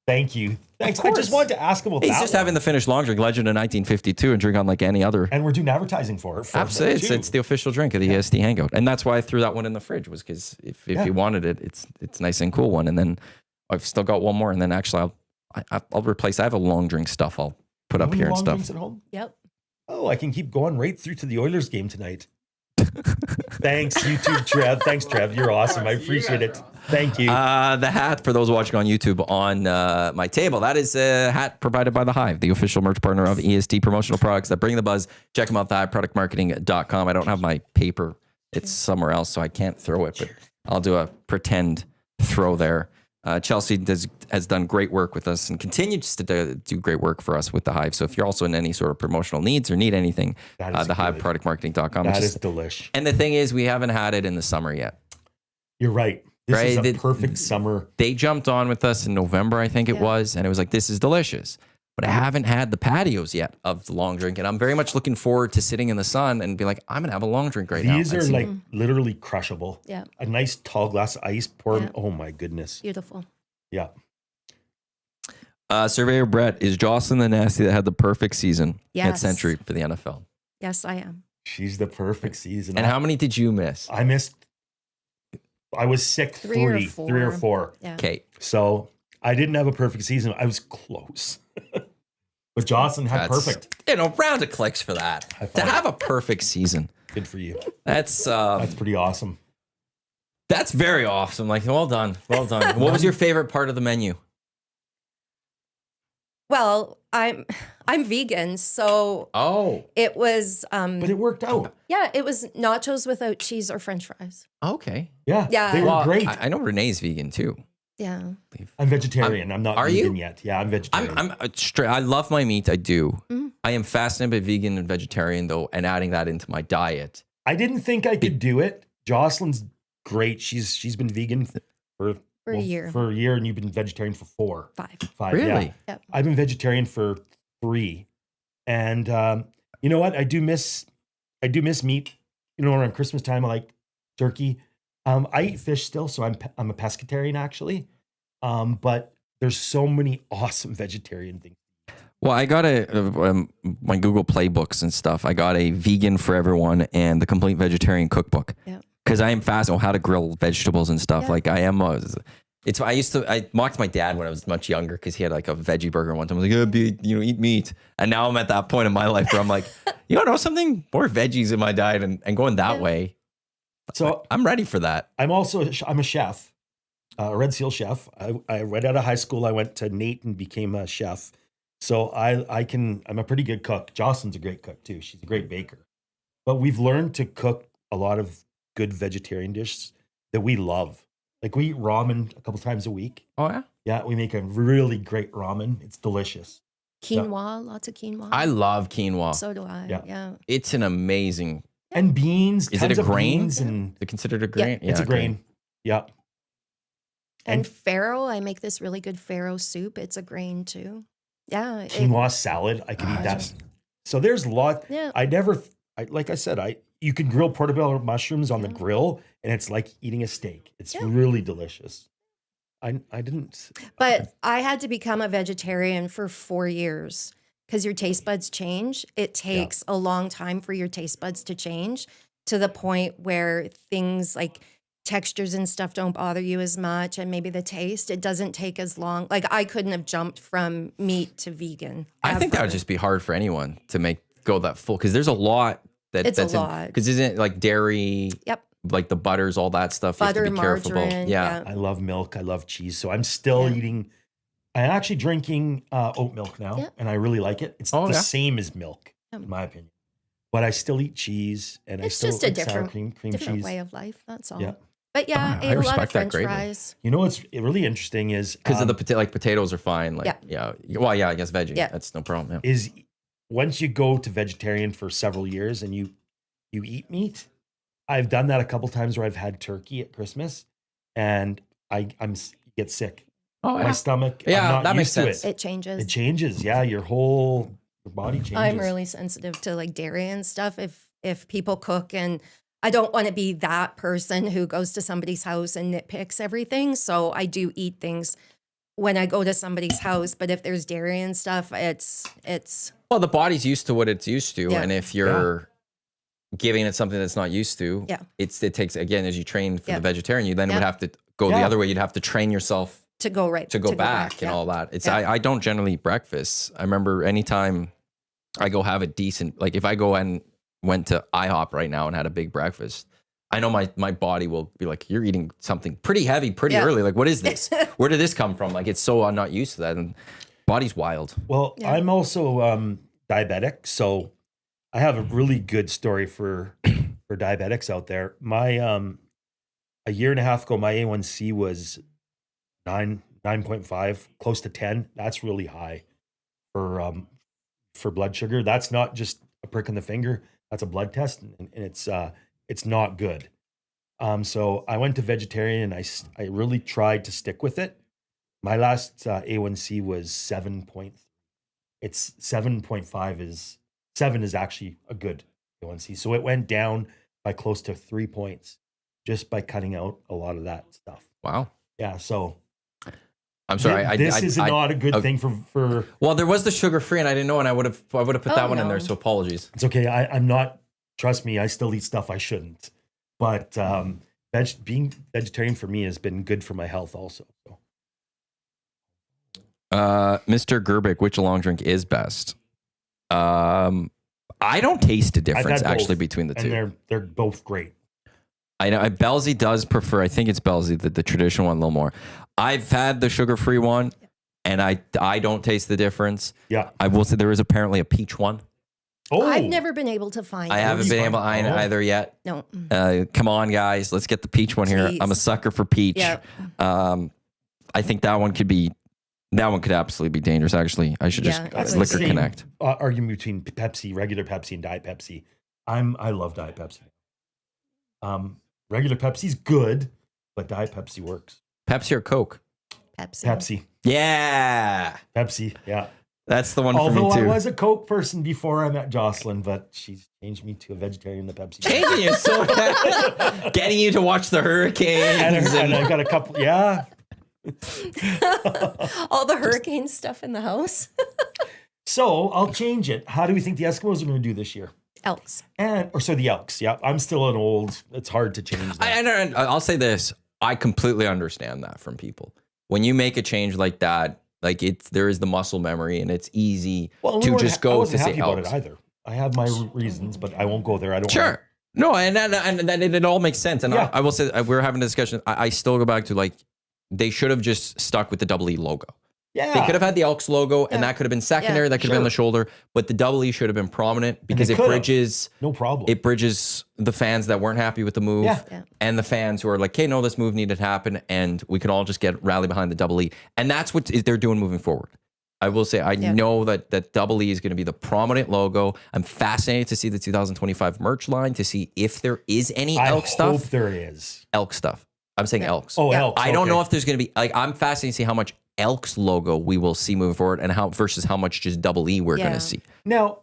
Thank you. Thanks. I course. just wanted to ask about He's that just one. having the Finnish long drink, legend of 1952, and drink on like any other. And we're doing advertising for it. Absolutely, it's the official drink of the EST Hangout, and that's why I threw that one in the fridge. Was because if you wanted it, it's nice and cool one. And then I've still got one more, and then actually I'll replace. I have a long drink stuff I'll put up here and long stuff. drinks at home? Yep. Oh, I can keep going right through to the Oilers game tonight. Thanks, YouTube Trev. Thanks, Trev. You're awesome. I appreciate it. Thank you. The hat, for those watching on YouTube, on my table, that is a hat provided by The Hive, the official merch partner of EST promotional products that bring the buzz. Check them out, thehiveproductmarketing.com. I don't have my paper. It's somewhere else, so I can't throw it, but I'll do a pretend throw there. Chelsea has done great work with us and continues to do great work for us with The Hive. So if you're also in any sort of promotional needs or need anything, thehiveproductmarketing.com. That is delish. And the thing is, we haven't had it in the summer yet. You're right. This Right? is a perfect summer. They jumped on with us in November, I think it was, and it was like, this is delicious. But I haven't had the patios yet of the long drink, and I'm very much looking forward to sitting in the sun and be like, I'm going to have a long drink now. These are like literally crushable. Yeah. A nice tall glass of ice pour. Oh my goodness. Beautiful. Yeah. Surveyor Brett, is Jocelyn the Nasty that had the perfect season at Yes. Century for the NFL? Yes, I am. She's the perfect season. And how many did you miss? I was sick Three or three or four. Yeah. Okay. So I didn't have a perfect season. I was close. But Jocelyn had perfect. Round of clicks for that. To have a perfect season. Good for you. That's pretty awesome. That's very awesome. Like, well done. Well done. What was your favorite part of the menu? Well, I'm vegan, so it was but it worked out. Yeah, it was nachos without cheese or French fries. Okay. Yeah. Yeah. They were great. I know Renee's vegan too. Yeah. I'm vegetarian. I'm not vegan yet. Yeah, I'm vegetarian. I'm straight. I love my meat. I do. Mm-hmm. I am fascinated by vegan and vegetarian though, and adding that into my diet. I didn't think I could do it. Jocelyn's great. She's been vegan for a year. For a year, and you've been vegetarian for 5. Really? Yeah. Yep. I've been vegetarian for 3. And you know what? I do miss meat. You know, around Christmas time, I like turkey. I eat fish still, so I'm a pescatarian actually. But there's so many awesome vegetarian things. Well, I got my Google Playbooks and stuff. I got a vegan for everyone and the complete vegetarian cookbook. Yeah. Because I am fascinated on how to grill vegetables and stuff. Yeah. Like I am. I mocked my dad when I was much younger because he had like a veggie burger one time. I was like, eat meat. And now I'm at that point in my life where I'm like, you know something? More veggies in my diet and going that way. So I'm ready for that. I'm a chef, a Red Seal chef. I right out of high school, I went to Nate and became a chef. So I'm a pretty good cook. Jocelyn's a great cook too. She's a great baker. But we've learned to cook a lot of good vegetarian dishes that we love. Like we eat ramen a couple times a week. Oh yeah? Yeah, we make a really great ramen. It's delicious. Quinoa, lots of quinoa. I love quinoa. So do I. Yeah. It's an amazing. And beans. Is it a tons of grain? beans and Is it considered a grain? it's a grain. Yeah. And farro, I make this really good farro soup. It's a grain too. Yeah. Quinoa salad. I could eat that. So there's a lot. Yeah. Like I said, you can grill portobello mushrooms on the grill, and it's like eating a steak. It's really delicious. I didn't. But I had to become a vegetarian for 4 years because your taste buds change. It takes a long time for your taste buds to change to the point where things like textures and stuff don't bother you as much, and maybe the taste, it doesn't take as long. Like I couldn't have jumped from meat to vegan. I think that would just be hard for anyone to go that full, because there's a lot It's a lot. Because isn't it like dairy? Yep. Like the butters, all that stuff. Butter, you have to be careful about. margarine, Yeah. I love milk. I love cheese. So I'm still eating. I'm actually drinking oat milk now, and I really like it. It's the same as milk, in my opinion. But I still eat cheese, and It's I still just a eat sour different cheese. way of life. That's all. Yeah. But yeah, I ate a lot respect of that French greatly. fries. You know what's really interesting is Because of the potatoes are fine. Like Yeah. Well, yeah, I guess veggie. Yeah. That's no problem. Yeah. is once you go to vegetarian for several years and you eat meat. I've done that a couple times where I've had turkey at Christmas, and I get sick. Oh, My stomach. Yeah, I'm not that makes used to sense. It changes. It changes. Yeah, your body changes. I'm really sensitive to like dairy and stuff. If people cook, and I don't want to be that person who goes to somebody's house and nitpicks everything. So I do eat things when I go to somebody's house. But if there's dairy and stuff, it's Well, the body's used to what it's used to, Yeah. and if you're giving it something that's not used to, Yeah. it takes, again, as you train for Yeah. the vegetarian, you then Yeah. would have to go the Yeah. other way. You'd have to train yourself to go right to go back and yeah. all that. It's Yeah. I don't generally eat breakfast. I remember anytime I go have a decent, like if I go and went to IHOP right now and had a big breakfast, I know my body will be like, you're eating something pretty heavy pretty Yeah. early. Like, what is this? Where did this come from? Like, it's so I'm not used to that, and body's wild. Well, Yeah. I'm also diabetic, so I have a really good story for diabetics out there. My a year and a half ago, my A1C was 9.5, close to 10. That's really high for blood sugar. That's not just a prick in the finger. That's a blood test, and it's not good. So I went to vegetarian, and I really tried to stick with it. My last A1C was 7. It's 7.5 is 7 is actually a good A1C. So it went down by close to 3 points just by cutting out a lot of that stuff. Wow. Yeah. So I'm sorry. this is not a good thing for. Well, there was the sugar free, and I didn't know, and I would have put that Oh, one in there. no. So apologies. It's okay. I'm not. Trust me. I still eat stuff I shouldn't. But being vegetarian for me has been good for my health also. So. Mr. Gerbic, which long drink is best? I don't taste a difference had both, actually between the two. And they're both great. I know Belsey does prefer. I think it's Belsey, the traditional one, a little more. I've had the sugar-free one, and I don't taste the difference. Yeah. I will say there is apparently a peach one. Oh, I've never been able to find I it. haven't been able to fine. either yet. No. Come on, guys, let's get the peach one here. Jeez. I'm a sucker for peach. Yeah. I think that one could absolutely be dangerous. Actually, I should Yeah, just it's Liquor Same Connect. Argument between Pepsi, regular Pepsi, and Diet Pepsi. I love Diet Pepsi. Regular Pepsi's good, but Diet Pepsi works. Pepsi or Coke? Pepsi. Yeah, Pepsi, yeah. that's the one Although for me I too. was a Coke person before I met Jocelyn, but she's changed me to a vegetarian. The Pepsi. Changing you so getting you to watch the Hurricanes. and I got a couple. Yeah. All the hurricane stuff in the house. So I'll change it. How do we think the Eskimos are going to do this year? Elks. The Elks. Yeah, I'm still an old. It's hard to change that. I'll say this. I completely understand that from people. When you make a change like that, like there is the muscle memory, and it's easy to just I go to wasn't say happy about Elks. it either. I have my reasons, but I won't go there. I don't. Sure. No, and it all makes sense. And Yeah. I will say, we were having a discussion. I still go back to, like, they should have just stuck with the double E logo. Yeah. They could have had the Elks logo, and Yeah. that could have been secondary. Yeah. That could have been on the shoulder, but the double E should have been prominent because they it could have. bridges. No problem. It bridges the fans that weren't happy with the move, Yeah. Yeah. and the fans who are like, "Hey, no, this move needed to happen, and we can all just rally behind the double E." And that's what they're doing moving forward. I will say, I know that double E is going to be the prominent logo. I'm fascinated to see the 2025 merch line, to see if there is any I Elk hope stuff. there is. Elk stuff. I'm saying Elks. Oh, Yeah. Elks. I don't okay. know if there's going to be, like, I'm fascinated to see how much Elks logo we will see moving forward, and versus how much just double E we're going Yeah. to see. Now,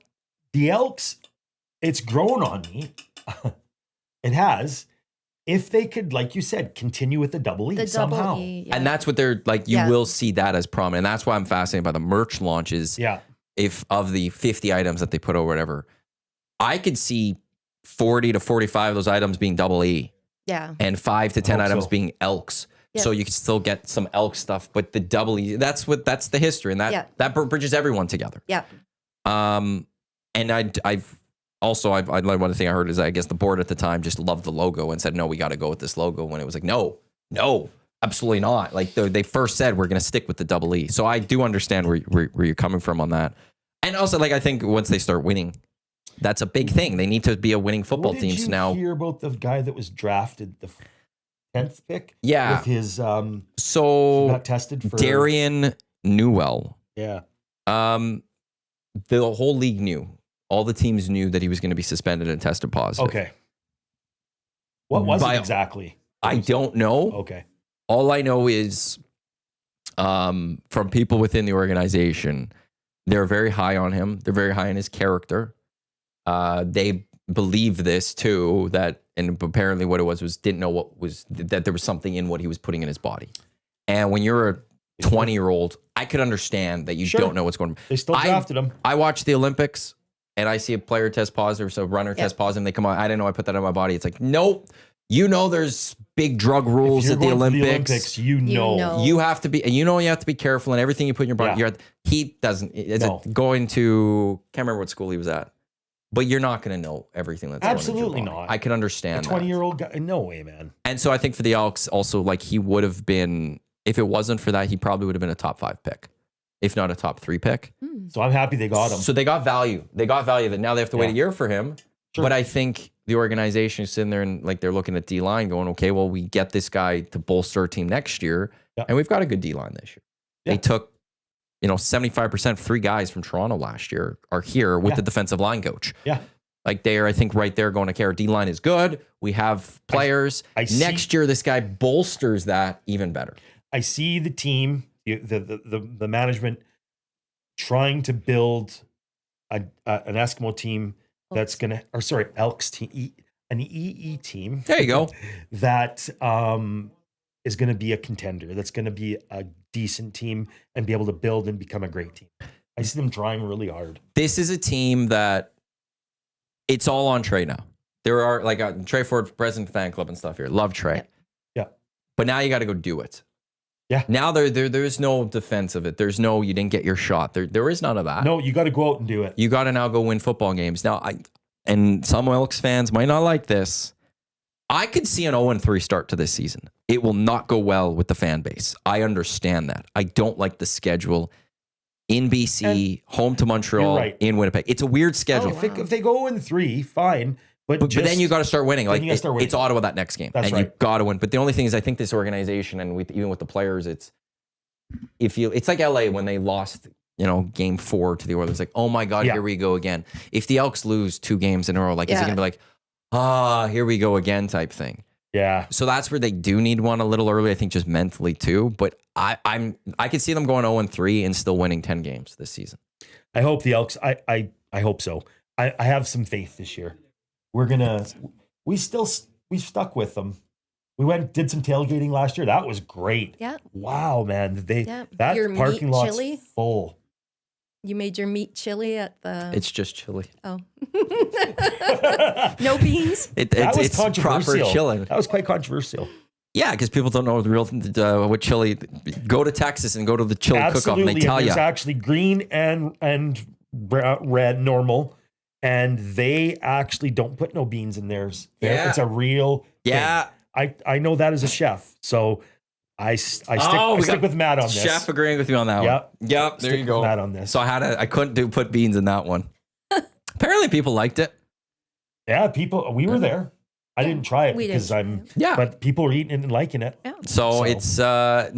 the Elks, it's grown on me. It has. If they could, like you said, continue with the double E The somehow. double E. Yeah. And that's what they're like. You Yeah. will see that as prominent. And that's why I'm fascinated by the merch launches. Yeah. If of the 50 items that they put or whatever, I could see 40 to 45 of those items being double E, Yeah. and 5 to 10 hope items so. being Elks. Yeah. So you can still get some Elk stuff, but the double E, that's the history, and that bridges everyone together. Yeah. And I've one thing I heard is, I guess the board at the time just loved the logo and said, no, we got to go with this logo. When it was like, no, absolutely not. Like they first said, we're going to stick with the double E. So I do understand where you're coming from on that. And also, like, I think once they start winning, that's a big thing. They need to be a winning football What team. did So you now, hear about the guy that was drafted the 10th pick? Yeah. With his so got tested for Darian Newell, Yeah. the whole league knew. All the teams knew that he was going to be suspended and tested positive. Okay. What was By- it exactly? I don't know. Okay. All I know is from people within the organization, they're very high on him. They're very high on his character. They believe this too, and apparently what it was didn't know that there was something in what he was putting in his body. And when you're 20-year-old. I could understand that you don't know what's going on. They still drafted him. I watch the Olympics and I see a player test positive, so a runner test positive, and they come out. I didn't know I put that on my body. It's like, nope. You know, there's big drug rules at the Olympics. You know. You have to be, and you have to be careful in everything you put in your body. He doesn't. Is it going to? Can't remember what school he was at, but you're not going to know everything that's absolutely going into your body. not. I can understand. 20-year-old guy, no way, man. And so I think for the Elks, also like he would have been, if it wasn't for that, he probably would have been a top 5 pick, if not a top 3 pick. So I'm happy they got him. So they got value. They got value that now they have to wait a year for him. Sure. But I think the organization is sitting there and like they're looking at D-line going, okay, well, we get this guy to bolster our team next year. And we've got a good D-line this year. They took, 75%, 3 guys from Toronto last year are here with the defensive line coach. Yeah. Like they're, I think, right there going to care. D-line is good. We have players. Next year, this guy bolsters that even better. I see the team, the management trying to build an Eskimo team that's going to, or sorry, Elks team, an EE team. There you go. That is going to be a contender. That's going to be a decent team and be able to build and become a great team. I see them trying really hard. This is a team that it's all on Trey now. There are like Trey Ford, president fan club and stuff here. Love Trey. Yeah. But now you got to go do it. Yeah. Now there's no defense of it. There's no, you didn't get your shot. There is none of that. No, you got to go out and do it. You got to now go win football games. Now, and some Elks fans might not like this. I could see an 0-3 start to this season. It will not go well with the fan base. I understand that. I don't like the schedule in BC, home to Montreal, in Winnipeg. It's a weird schedule. If they go 0-3, fine. But then you got to start winning. Like start winning. It's Ottawa that next game, That's and you got to win. But the only thing is, I think this organization and even with the players, it's like LA when they lost, game 4 to the Oilers. Like, oh my God, here we go again. If the Elks lose 2 games in a row, like is it gonna be like, here we go again type thing? Yeah. So that's where they do need one a little early, I think, just mentally too. But I could see them going 0-3 and still winning 10 games this season. I hope the Elks. I hope so. I have some faith this year. We stuck with them. We did some tailgating last year. That was great. Yeah. Wow, man. That Your parking meat lot's chili? full. You made your meat chili at the... It's just chili. Oh. No beans? It's proper chilling. That was quite controversial. Yeah, because people don't know the real what chili. Go to Texas and go to the chili cook-off and they tell you. There's actually green and red normal. And they actually don't put no beans in theirs. It's a real thing. I know that as a chef. So I stick with Matt on this. Chef agreeing with you on that one. Yep. There you go. Matt on this. So I couldn't put beans in that one. Apparently people liked it. Yeah, we were there. I didn't try it because but people are eating it and liking it. Yeah. So it's the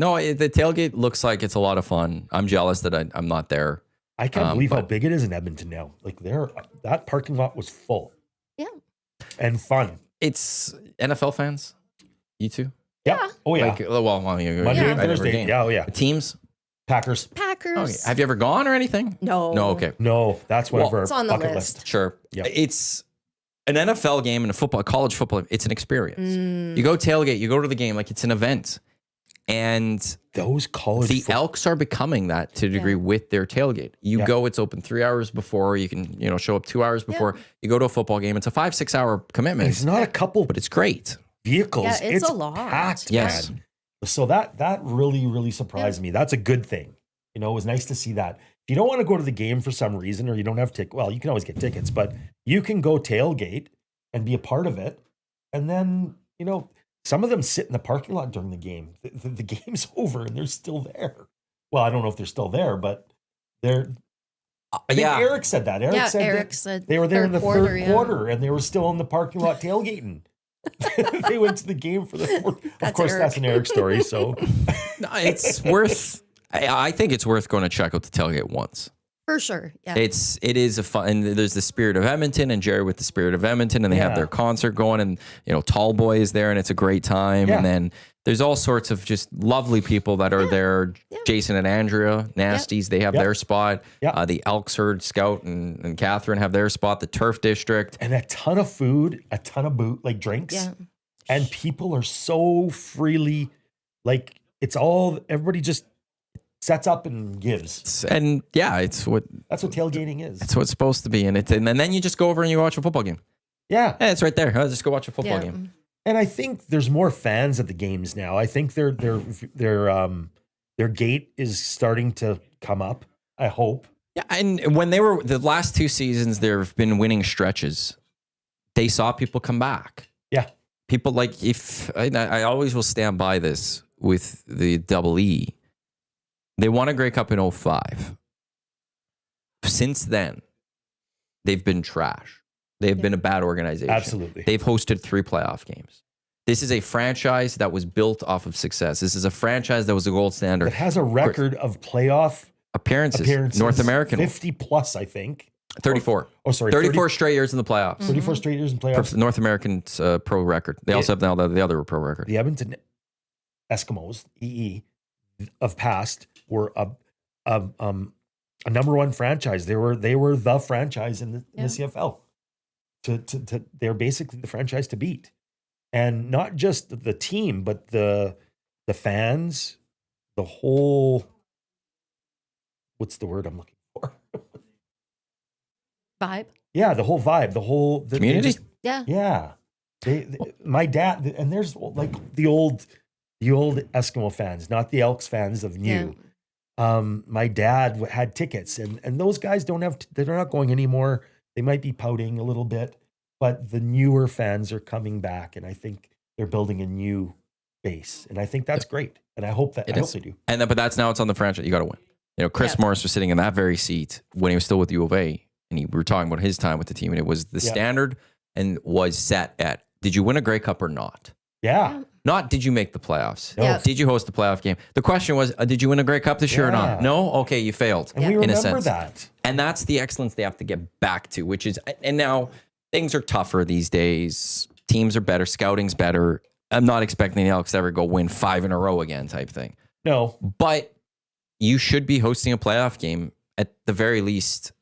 tailgate looks like it's a lot of fun. I'm jealous that I'm not there. I can't believe how big it is in Edmonton now. Like that parking lot was full. Yeah. And fun. It's NFL fans. You too? Yeah. Oh yeah. Monday and Thursday. Yeah. Oh yeah. Teams? Packers. Okay. Have you ever gone or anything? No. No. Okay. No, that's one of our it's on the bucket list. Sure. Yeah. It's an NFL game and college football. It's an experience. You go tailgate. You go to the game like it's an event. And those college Elks are becoming that to a degree with their tailgate. You go, it's open 3 hours before. You can, show up 2 hours before. You go to a football game. It's a 5-6 hour commitment. It's not a couple, but it's great. Vehicles. Yeah, it's a lot. Packed, yes. Man. So that really, really surprised me. That's a good thing. It was nice to see that. If you don't want to go to the game for some reason, or you don't have tickets, well, you can always get tickets, but you can go tailgate and be a part of it. And then, some of them sit in the parking lot during the game. The game's over and they're still there. Well, I don't know if they're still there, but they're. I think Eric said that. Eric said they were there in the third quarter and they were still in the parking lot tailgating. They went to the game for the fourth. Of course, that's an Eric story. So it's worth. I think it's worth going to check out the tailgate once. For sure. Yeah. It is a fun, and there's the Spirit of Edmonton and Jerry with the Spirit of Edmonton, and they have their concert going, and Tall Boy is there, and it's a great time. And then there's all sorts of just lovely people that are there. Jason and Andrea, Nasties, they have their spot. The Elks Herd Scout and Catherine have their spot. The Turf District, and a ton of food, a ton of drinks, and people are so freely it's all everybody just. sets up and gives. And yeah, That's what tailgating is. it's what's supposed to be. And then you just go over and you watch a football game. Yeah. Yeah, it's right there. Just go watch a football game. And I think there's more fans at the games now. I think their gate is starting to come up. I hope. Yeah, and when they were the last 2 seasons, there have been winning stretches. They saw people come back. Yeah. People like if I always will stand by this with the Double E. They won a Grey Cup in 2005. Since then, they've been trash. They've been a bad organization. Absolutely. They've hosted 3 playoff games. This is a franchise that was built off of success. This is a franchise that was the gold standard. It has a record of playoff appearances. North American. 50 plus, I think. 34. Oh, sorry. 34 straight years in the playoffs. 34 straight years in playoffs. North American's pro record. They also have now the other pro record. The Edmonton Eskimos, EE, of past were a number one franchise. They were the franchise in the CFL. They're basically the franchise to beat, and not just the team, but the fans, the whole. What's the word I'm looking for? Vibe. Yeah, the whole vibe, the community. Yeah. My dad, and there's like the old Eskimo fans, not the Elks fans of new. Yeah. My dad had tickets, and those guys they're not going anymore. They might be pouting a little bit, but the newer fans are coming back, and I think they're building a new base, and I think that's great, and I hope they do. But that's now it's on the franchise. You got to win. You know, Chris Morris was sitting in that very seat when he was still with U of A, and we were talking about his time with the team, and it was the standard and was set at: did you win a Grey Cup or not? Yeah. Not did you make the playoffs? No. Did you host the playoff game? The question was, did you win a Grey Cup this year or not? No? Okay, you failed. And we remember in a sense. that. And that's the excellence they have to get back to, which is, and now things are tougher these days. Teams are better. Scouting's better. I'm not expecting the Elks to ever go win 5 in a row again type thing. No. But you should be hosting a playoff game at the very least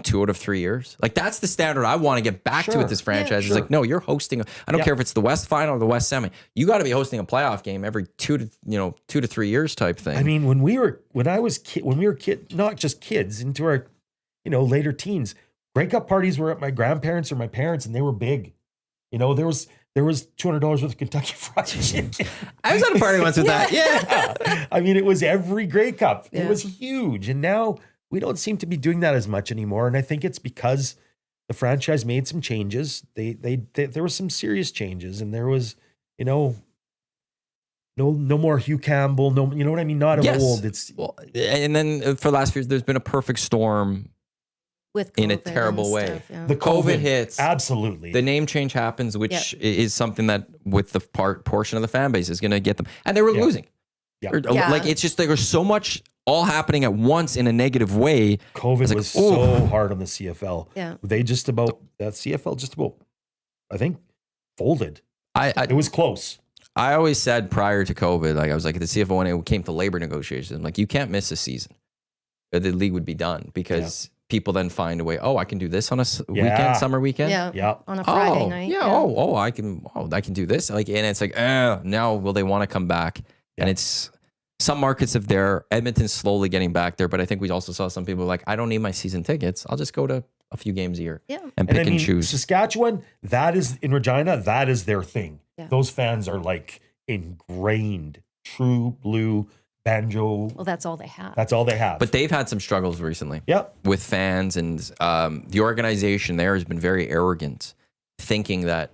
2 out of 3 years. Like that's the standard I want to get back to with this franchise. It's like, no, you're hosting. I don't care if it's the West Final or the West Semi. You got to be hosting a playoff game every 2 to 3 years type thing. I mean, when we were not just kids into our, later teens, Grey Cup parties were at my grandparents or my parents, and they were big. There was $200 worth of Kentucky Fried Chicken. I was at a party once with that. Yeah. I mean, it was every Grey Cup. It was huge. And now we don't seem to be doing that as much anymore. And I think it's because the franchise made some changes. There were some serious changes, and there was, no more Hugh Campbell. No, you know what I mean? Not of old. And then for the last few years, there's been a perfect storm. With in a terrible way. Stuff, yeah. The COVID hits. Absolutely. The name change happens, which is something that with the portion of the fan base is going to get them. And they were losing. Yeah. Like it's just there was so much all happening at once in a negative way. COVID was so hard on the CFL. Yeah. They CFL I think, folded. It was close. I always said prior to COVID, like I was like the CFL when it came to labor negotiations, I'm like, you can't miss a season. The league would be done because people then find a way. Oh, I can do this on a weekend, summer weekend. Yeah. On a Friday night. Yeah. I can do this. Like, and it's like, now will they want to come back? Yeah. And it's some markets of there. Edmonton's slowly getting back there, but I think we also saw some people like, I don't need my season tickets. I'll just go to a few games a year and pick and choose. Saskatchewan, that is in Regina. That is their thing. Yeah. Those fans are like ingrained, true blue. Banjo. Well, that's all they have. That's all they have. But they've had some struggles recently. Yep. With fans, and the organization there has been very arrogant, thinking that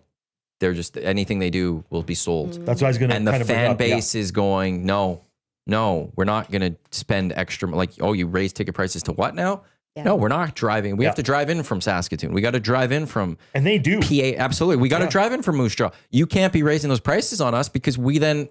they're just anything they do will be sold. That's what I was going to. And the fan base is going, no, we're not going to spend extra. Like, you raise ticket prices to what now? Yeah. No, we're not driving. We have to drive in from Saskatoon. We got to drive in from and they do PA. Absolutely, we got to drive in from Moose Jaw. You can't be raising those prices on us because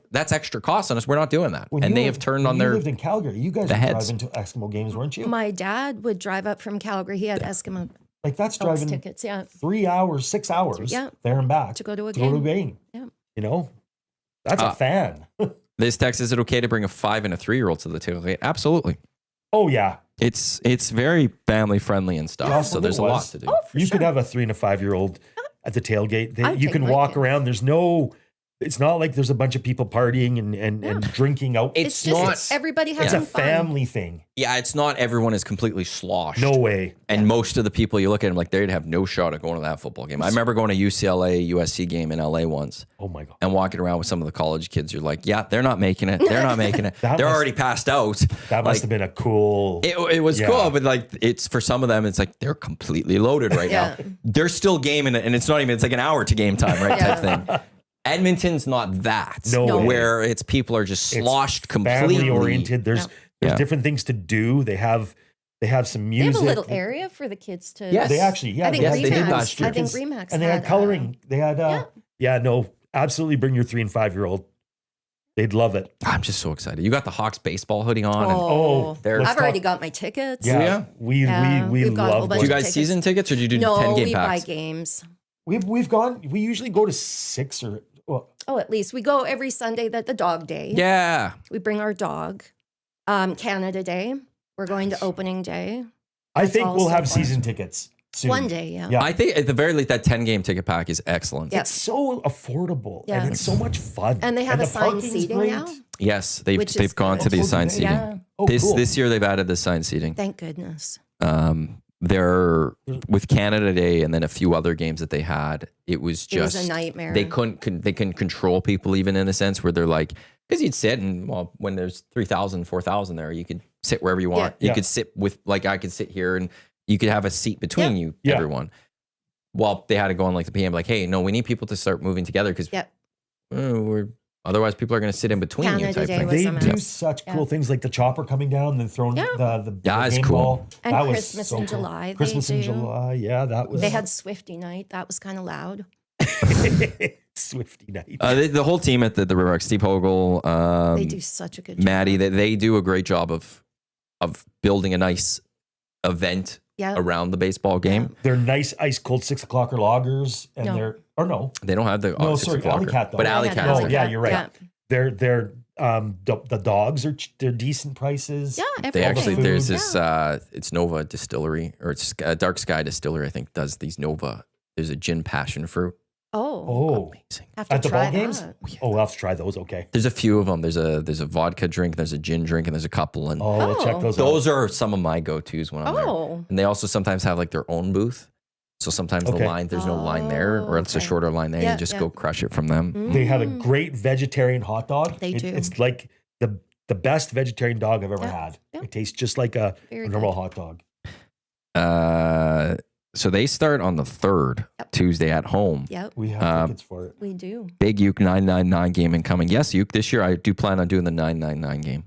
that's extra cost on us. We're not doing that. They have turned on their. You lived in Calgary. You guys would drive into Eskimo games, weren't you? My dad would drive up from Calgary. He had Eskimo. Like that's driving tickets. 3 hours, 6 hours there and back to go to a game. Yeah. That's a fan. This text, is it okay to bring a 5 and a 3-year-old to the tailgate? Absolutely. Oh yeah. It's very family friendly and stuff. So there's a lot to do. Oh, you could have a 3 and a 5-year-old at the tailgate. You can walk around. There's no it's not like there's a bunch of people partying and drinking out. It's just not- everybody It's having a fun. family thing. Yeah, it's not everyone is completely sloshed. No way. And most of the people you look at them like they'd have no shot at going to that football game. I remember going to UCLA USC game in LA once Oh my God. and walking around with some of the college kids. You're like, yeah, they're not making it. They're not making it. That They're must- already passed out. That must have been a cool. It was Yeah. cool, but like it's for some of them, it's like they're completely loaded right Yeah. now. They're still gaming it, and it's not even. It's like an hour to game time, right? Type thing. Edmonton's not that. No way. where it's people are just It's sloshed completely. family oriented. There's Yeah. different things to do. They have some They music. have a little area for the kids to. Yes. They actually, yeah, I think Yes, they did Remax. last year. I think Remax. and they had coloring. They had, no, absolutely bring your 3 and 5 year old. They'd love it. I'm just so excited. You got the Hawks baseball hoodie on. And Oh, they're- I've let's already talk- got my tickets. Yeah, Yeah. we We've got a whole love. bunch do you of guys tickets. season tickets or do you do No, 10 game we buy packs? games. We've gone. We usually go to 6 or well, Oh, at least we go every Sunday. That the dog day. Yeah. We bring our dog. Canada Day. We're going to opening day. I That's think all we'll so have far. season tickets soon. One day, yeah. Yeah. I think at the very least that 10 game ticket pack is excellent. Yeah. It's so affordable Yeah. and it's so much fun. And they have the assigned parking's seating great. now. Yes, Which is they've gone to good. the Oh, so assigned do they? seating. Yeah. Oh, This cool. this year they've added the assigned seating. Thank goodness. They're with Canada Day and then a few other games that they had. It was It was just a nightmare. They couldn't control people even in a sense where they're like, because you'd sit and well, when there's 3,000, 4,000 there, you could sit wherever you want. Yeah. You could sit with like I could sit here and you could have a seat between you, Yeah. everyone. Well, they had to go on like the PM, like, hey, no, we need people to start moving together because Yep. we're otherwise people are going to sit in between you. Canada Type Day thing. was They a do mess. such Yeah. cool things like the chopper coming down and throwing Yeah. the Yeah, it's game cool. ball. And That was Christmas so in cool. July, they Christmas in do. July, yeah, that was. They had Swifty night. That was kind of loud. Swifty night. The whole team at the River Rock, Steve Hogle, They do such a good job. Maddie, they do a great job of building a nice event Yeah. around the baseball game. They're nice ice cold 6 o'clocker loggers, and No. they're or no, They don't have the No, 6 sorry, o'clocker, Alley Cat, though. but Yeah, Alley Yeah, Cat. no, is Oh, the- yeah, you're right. Yeah. they're the dogs are they're decent prices. Yeah, They everything. actually food. there's this it's Nova Distillery or it's Dark Sky Distillery I think does these Nova. There's a gin passion fruit. Oh, Oh, Amazing. have to at the try ball games. that. Oh, we'll have to try those. Okay. There's a few of them. There's a vodka drink. There's a gin drink, and there's a couple. And Oh, we'll check Oh. those out. those are some of my go-tos when I'm there. Oh, And they also sometimes have like their own booth. So sometimes Okay. the line there's no line there, or it's a okay. shorter line there. Yeah, you just yeah. go crush it from them. They have a Mm. great vegetarian hot dog. They do. It's like the best vegetarian dog I've ever Yeah, had. yeah. It tastes just like a Very normal good. hot dog. So they start on the 3rd, Yep. Tuesday at home. Yep, We have tickets for it. we do. Big Uke 999 game incoming. Yes, Uke, this year I do plan on doing the 999 game.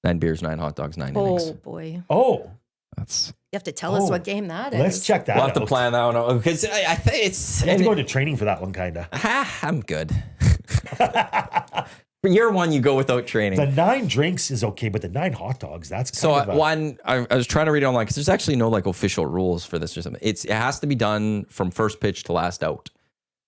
9 beers, 9 hot dogs, 9 innings. Oh boy, Oh, That's you have to tell us Oh, what game that is. let's check that we'll have out. to plan that one out because I think it's. You have to go to training for that one, kind of. I'm good. For year one, you go without training. The 9 drinks is okay, but the 9 hot dogs, that's kind So of I was trying to read it online because there's actually no like official rules for this or something. It has to be done from first pitch to last out,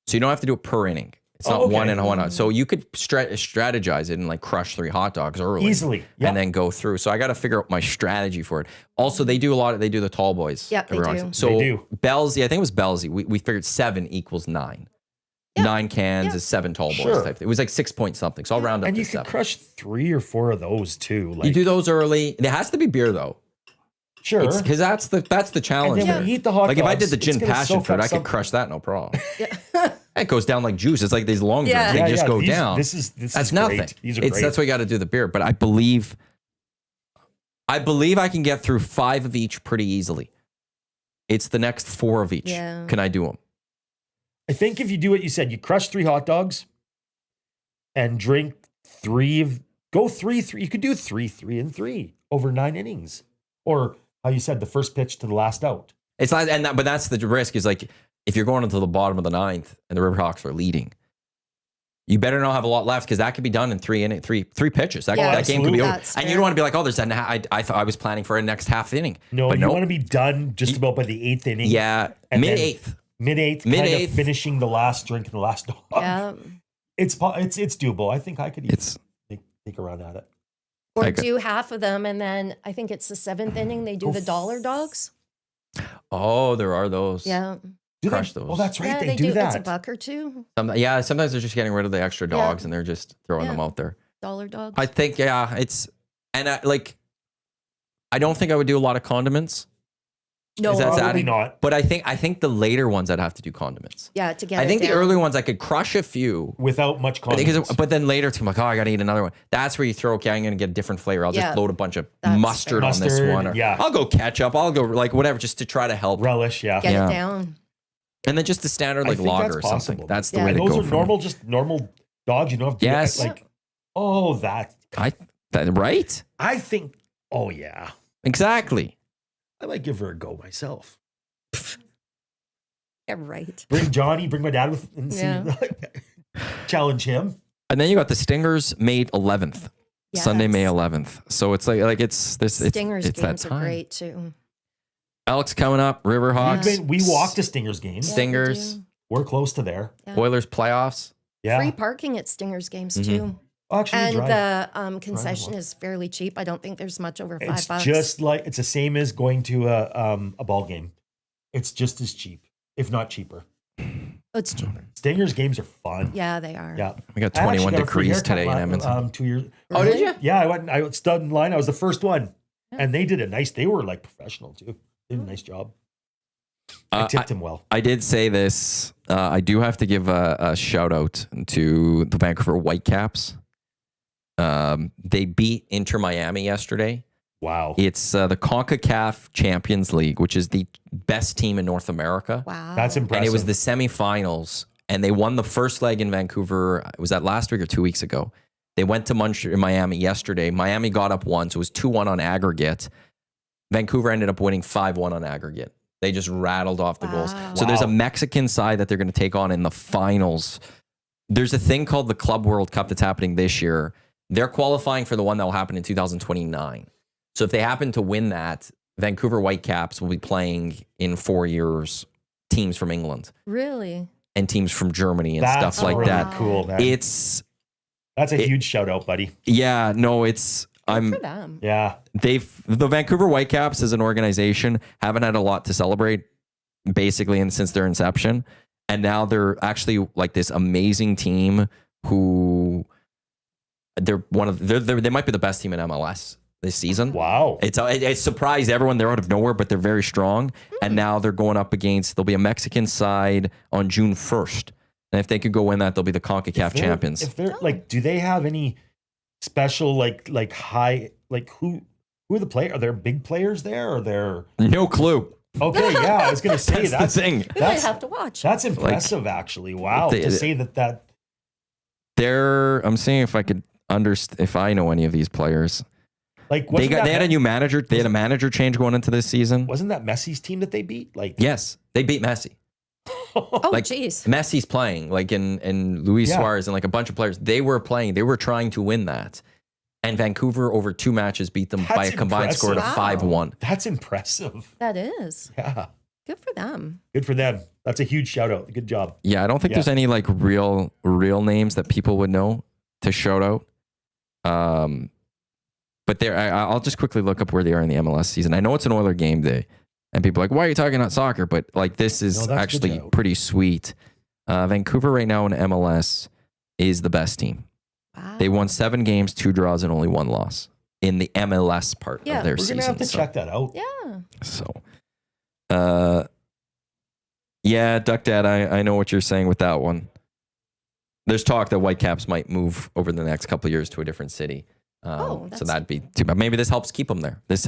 so you don't have to do it per inning. It's not okay. one in, one out. So you could strategize it and like crush 3 hot dogs early easily. Yeah. and then go through. So I got to figure out my strategy for it. Also, they do they do the tall boys. Yep, they every do. once- So They do. Bellsy, I think it was Bellsy. We figured 7 equals 9. Yeah. 9 cans Yeah. is 7 tall boys Sure. type thing. It was like 6 point something. So I'll round up and to you can 7. crush 3 or 4 of those too. Like, You do those early. It has to be beer though. sure. Because that's the And challenge. then there. when you eat the hot Like if I dogs, did the it's gin gonna passion soak fruit, up I could something. crush that no problem. Yeah. It goes down like juice. It's like these long Yeah. drinks. They just go These- down. This is That's great. nothing. These are great. That's why you got to do the beer. But I believe I can get through 5 of each pretty easily. It's the next 4 of each. Yeah. Can I do them? I think if you do what you said, you crush 3 hot dogs and drink 3 of go 3. You could do 3 and 3 over 9 innings, or how you said the first pitch to the last out. It's not, but that's the risk. Is like if you're going into the bottom of the 9th and the Riverhawks are leading, you better not have a lot left because that could be done in 3 pitches. That, Yeah, that game could be over, that's and you fair. don't want to be like, oh, there's an. I thought I was planning for a next half inning. No, but you nope. want to be done just about by the 8th inning. Yeah, And mid then 8th. Mid-8th, Mid-8th. kind of finishing the last drink and the last dog. Yeah. It's doable. I think I could even It's take a run at it. Or Okay. do half of them, and then I think it's the 7th inning. They do the dollar dogs. oh, there are those. Yeah, crush those. Oh, that's right. Yeah, they do that. It's a buck or two. Sometimes they're just getting rid of the extra dogs and they're just throwing them out there. Dollar dogs. I think, I don't think I would do a lot of condiments. No, that's Probably adding, not. But I think the later ones I'd have to do condiments. Yeah, to get I think it the down. earlier ones I could crush a few. Without much condiments. But then later, I'm like, oh, I got to eat another one. That's where you throw, okay, I'm going to get a different flavor. I'll just load a bunch of That's mustard fair. on this one. Or yeah. I'll go ketchup. I'll go like whatever, just to try to help. Relish, yeah. Get Yeah. it down. And then just the standard I like think lager or that's something. possible. That's the Yeah. way to Those go. are normal, just normal dogs. You don't have to Yes. like, oh, that. Right? I think, oh, yeah. Exactly. I might give her a go myself. Yeah, right. Bring Johnny, bring my dad with, and see, Yeah. challenge him. And then you got the Stingers May 11th. Sunday, May Yes. 11th. So it's like it's this. Stingers it's that games are time. great too. Elks coming up. Riverhawks. We walked to Stingers games. Yeah, Stingers. we do. We're close to there. Yeah. Oilers playoffs. Yeah. Free parking at Stingers games Mhm. too. Actually, And drive. the concession well. is fairly cheap. I don't think there's much over $5. It's just like, it's the same as going to a ball game. It's just as cheap, if not cheaper. Oh, it's cheaper. Stingers games are fun. Yeah, they are. Yeah. We got I actually 21 got a free degrees haircut today in Edmonton. 2 years. Oh, did you? Yeah, I stood in line. I was the first one. Yeah. And they did they were like professional too. They did a nice job. I tipped him well. I did say this. I do have to give a shout out to the Vancouver Whitecaps. They beat Inter Miami yesterday. Wow. It's the CONCACAF Champions League, which is the best team in North America. Wow. That's impressive. And it was the semifinals, and they won the first leg in Vancouver. Was that last week or 2 weeks ago? They went to Miami yesterday. Miami got up one, so it was 2-1 on aggregate. Vancouver ended up winning 5-1 on aggregate. They just rattled off the goals. Wow. So there's a Wow. Mexican side that they're going to take on in the finals. There's a thing called the Club World Cup that's happening this year. They're qualifying for the one that will happen in 2029. So if they happen to win that, Vancouver Whitecaps will be playing in 4 years teams from England Really? and teams from Germany and That's stuff like really that. cool, man. That's a huge shout out, buddy. Yeah, no, Good for them. Yeah. the Vancouver Whitecaps as an organization haven't had a lot to celebrate basically since their inception. And now they're actually like this amazing team who they might be the best team in MLS this season. Wow. It surprised everyone. They're out of nowhere, but they're very strong. And now they're going up against, there'll be a Mexican side on June 1st. And if they could go win that, they'll be the CONCACAF champions. If they're like, do they have any special like high, like who are the players? Are there big players there or they're No clue. okay? Yeah, I was gonna say That's the thing. We might That's have to watch. that's impressive, actually. Wow, They- to say that. I'm seeing if I could understand if I know any of these players. Like They had a new manager. They had a manager change going into this season. Wasn't that Messi's team that they beat? Like Yes, they beat Messi. Oh, like, jeez. Messi's playing, like in Luis Yeah. Suarez and like a bunch of players. They were playing. They were trying to win that, and Vancouver over 2 matches beat them by That's a combined score of impressive. 5-1. that's impressive. That is. Yeah, Good for them. good for them. That's a huge shout out. Good job. Yeah, I don't think Yeah. there's any like real names that people would know to shout out. But I'll just quickly look up where they are in the MLS season. I know it's an Oiler game day, and people are like, why are you talking about soccer? But like this is No, that's good actually shout. pretty sweet. Vancouver right now in MLS is the best team. Wow. They won 7 games, 2 draws, and only 1 loss in the MLS part Yeah. of their We're season. gonna have to so, check that out. Yeah. Yeah, Duck Dad, I know what you're saying with that one. There's talk that Whitecaps might move over the next couple of years to a different city. So that's- that'd be too bad. Maybe this helps keep them there. But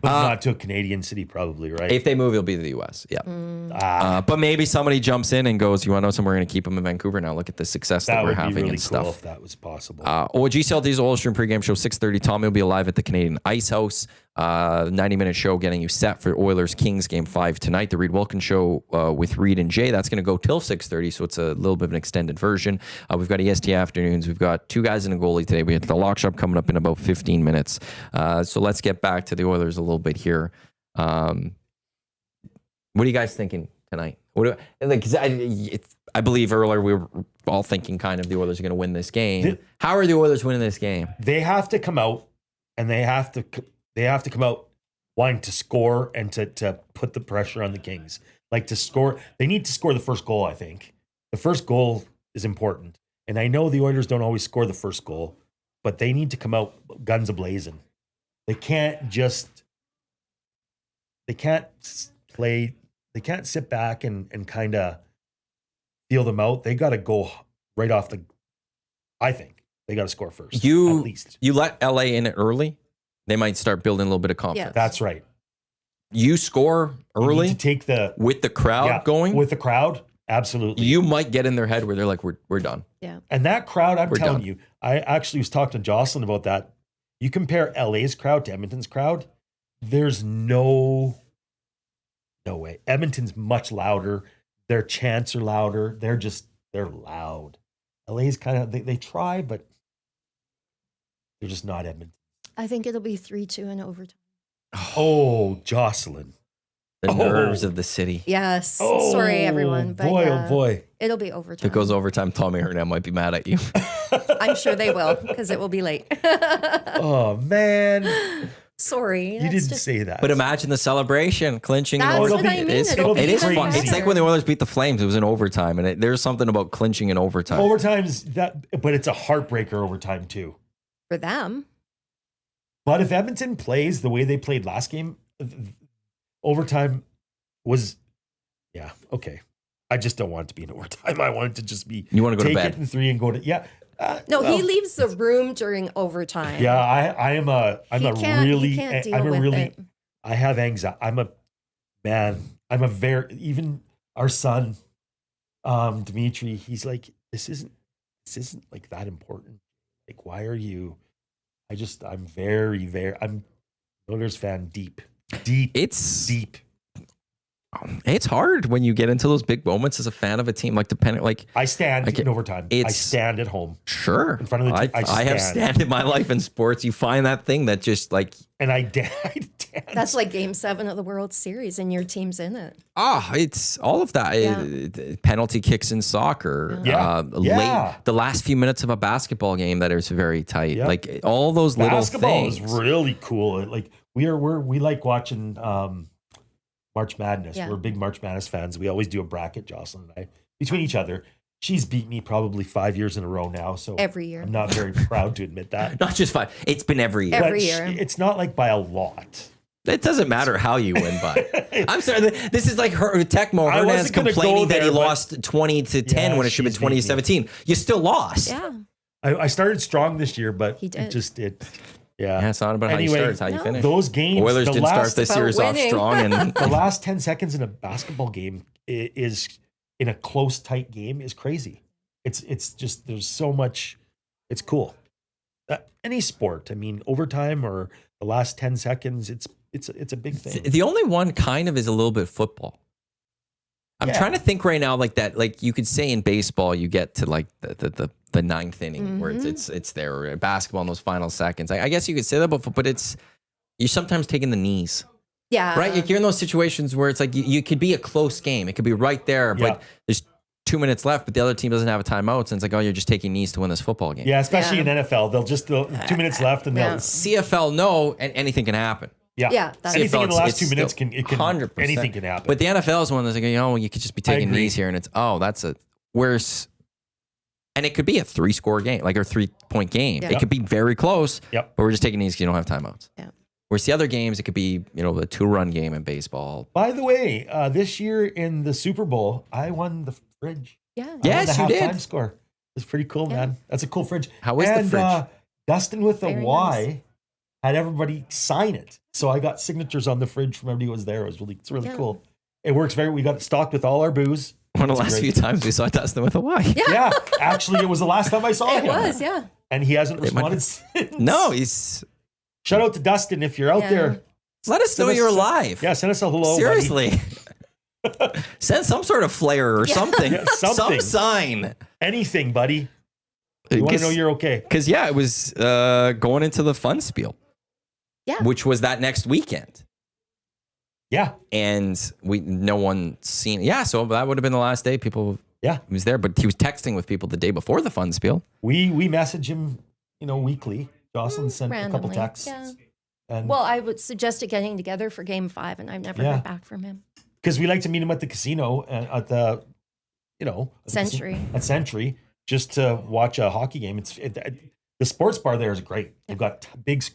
not to a Canadian city, probably, right? If they move, it'll be to the U.S. Yeah. Mm. But maybe somebody jumps in and goes, you want to know something? We're going to keep them in Vancouver now. Look at the success that, that we're would be having really and cool stuff. if that was possible. GCLD's Oil Stream pregame show, 6:30. Tommy will be live at the Canadian Ice House. 90-minute show getting you set for Oilers Kings Game 5 tonight. The Reed Wilkins show with Reed and Jay, that's going to go till 6:30, so it's a little bit of an extended version. We've got EST afternoons. We've got 2 guys in a goalie today. We have the lock shop coming up in about 15 minutes. So let's get back to the Oilers a little bit here. What are you guys thinking tonight? I believe earlier we were all thinking kind of the Oilers are going to win this game. How are the Oilers winning this game? They have to come out, and they have to come out wanting to score and to put the pressure on the Kings. like to score. They need to score the first goal, I think. The first goal is important. And I know the Oilers don't always score the first goal, but they need to come out guns a-blazing. They can't sit back and kind of feel them out. They got to go right off I think they got to score first. At least. You let LA in it early, they might start building a little bit of confidence. Yeah. That's right. You score early to take with the crowd going. With the crowd, absolutely. You might get in their head where they're like, we're done. Yeah. And that crowd, I'm We're telling done. you, I actually was talking to Jocelyn about that. You compare LA's crowd to Edmonton's crowd, there's no way. Edmonton's much louder. Their chants are louder. They're loud. LA's kind of, they try, but they're just not Edmonton. I think it'll be 3-2 in overtime. Oh, Jocelyn. The nerves of the city. Yes. Oh, Sorry, everyone. But boy, yeah, oh boy. it'll be overtime. If it goes overtime, Tommy Hernan might be mad at you. I'm sure they will because it will be late. Oh, man. Sorry. You that's didn't just- say that. But imagine the celebration, clinching. That's in what overtime. I mean. It is, It'll it be is even fun. It's better. like when the Oilers beat the Flames. It was in overtime, and there's something about clinching in overtime. Overtime's but it's a heartbreaker overtime too. For them. But if Edmonton plays the way they played last game, overtime was, yeah, okay. I just don't want it to be an overtime. I want it to just be. You want to go to take bed. it in 3 and go to No, well, he leaves the room during overtime. Yeah, I have anxiety. I'm a very, even our son, Dimitri, he's like, this isn't like that important. Like, why are you? I'm I'm Oilers fan deep. It's hard when you get into those big moments as a fan of a team. Like I stand in overtime. I stand at home. Sure. In front of the team, I have stand in my life in sports. You find that thing that just like, and I dance. That's like Game 7 of the World Series, and your team's in it. it's all of that. Yeah. Penalty kicks in soccer. Yeah. Late, the last few minutes of a basketball game that is very tight. Yeah. Like all those little Basketball things. is really cool. Like we like watching March Madness. Yeah. We're big March Madness fans. We always do a bracket, Jocelyn and I, between each other. She's beat me probably 5 years in a row now. So Every year. I'm not very proud to admit that. Not just 5. It's been every year. Every But year. It's not like by a lot. It doesn't matter how you win by. I'm sorry. This is like Tecmo I Hernandez wasn't gonna complaining go that he there, but- lost 20-10 Yeah, when it should have been she's beat me. 2017. You still lost. Yeah. I started strong this year, but He did. Yeah, it's not about how you Anyway, start, it's how you No. finish. Those games, Oilers the didn't start last, this about series off winning. strong, and the last 10 seconds in a basketball game is in a close, tight game is crazy. It's just, there's so much, it's cool. Any sport, I mean, overtime or the last 10 seconds, it's a big thing. the only one kind of is a little bit football. I'm Yeah. trying to think right now, like that. Like you could say in baseball, you get to like the ninth inning where it's there. Or basketball in those final seconds. I guess you could say that, but you're sometimes taking the knees. Yeah. Right? You're in those situations where it's like you could be a close game. It could be right there, but Yeah. there's 2 minutes left, but the other team doesn't have a timeout. And it's like, oh, you're just taking knees to win this football game. Yeah, especially Yeah. in NFL, they'll 2 minutes left and Yeah. they'll, CFL, no, and anything can happen. Yeah, that's anything in the last it's 2 minutes still can 100%. anything can happen. But the NFL is one that's like, you could just be taking agree. knees here, and it's and it could be a 3-score game, like a 3-point game. Yeah. It could be very close, Yep. but we're just taking knees because you don't have timeouts. Yeah. Whereas the other games, it could be, a 2-run game in baseball. By the way, this year in the Super Bowl, I won the fridge. Yeah. I won Yes, the you halftime did. score. It's pretty cool, Yeah. man. That's a cool fridge. How is the fridge? Dustin with the Very Y nice. had everybody sign it. So I got signatures on the fridge from everybody who was there. It's really Yeah. cool. It works we got it stocked with all our booze. One of the It's last great. few times we saw Dustin with a Y. Yeah. Yeah, actually, it was the last time I saw It him. was, yeah. And he hasn't It might- responded since. No, he's. Shout out to Dustin if you're out Yeah. there. Let us know Send us you're some- alive. Yeah, send us a hello. buddy. Seriously. Send some sort of flare or something. Yeah, something. Some sign. Anything, buddy. We want to know you're okay. Because, it was going into the fun spiel. Yeah. Which was that next weekend. Yeah. And no one seen. Yeah, so that would have been the last day people Yeah. he was there. But he was texting with people the day before the fun spiel. We message him, weekly. Jocelyn sent a couple Randomly, texts. yeah. And Well, I would suggest getting together for Game 5, and I've never Yeah. heard back from him. because we like to meet him at the casino at the, Century. At Century, just to watch a hockey game. The sports bar there is great. They've got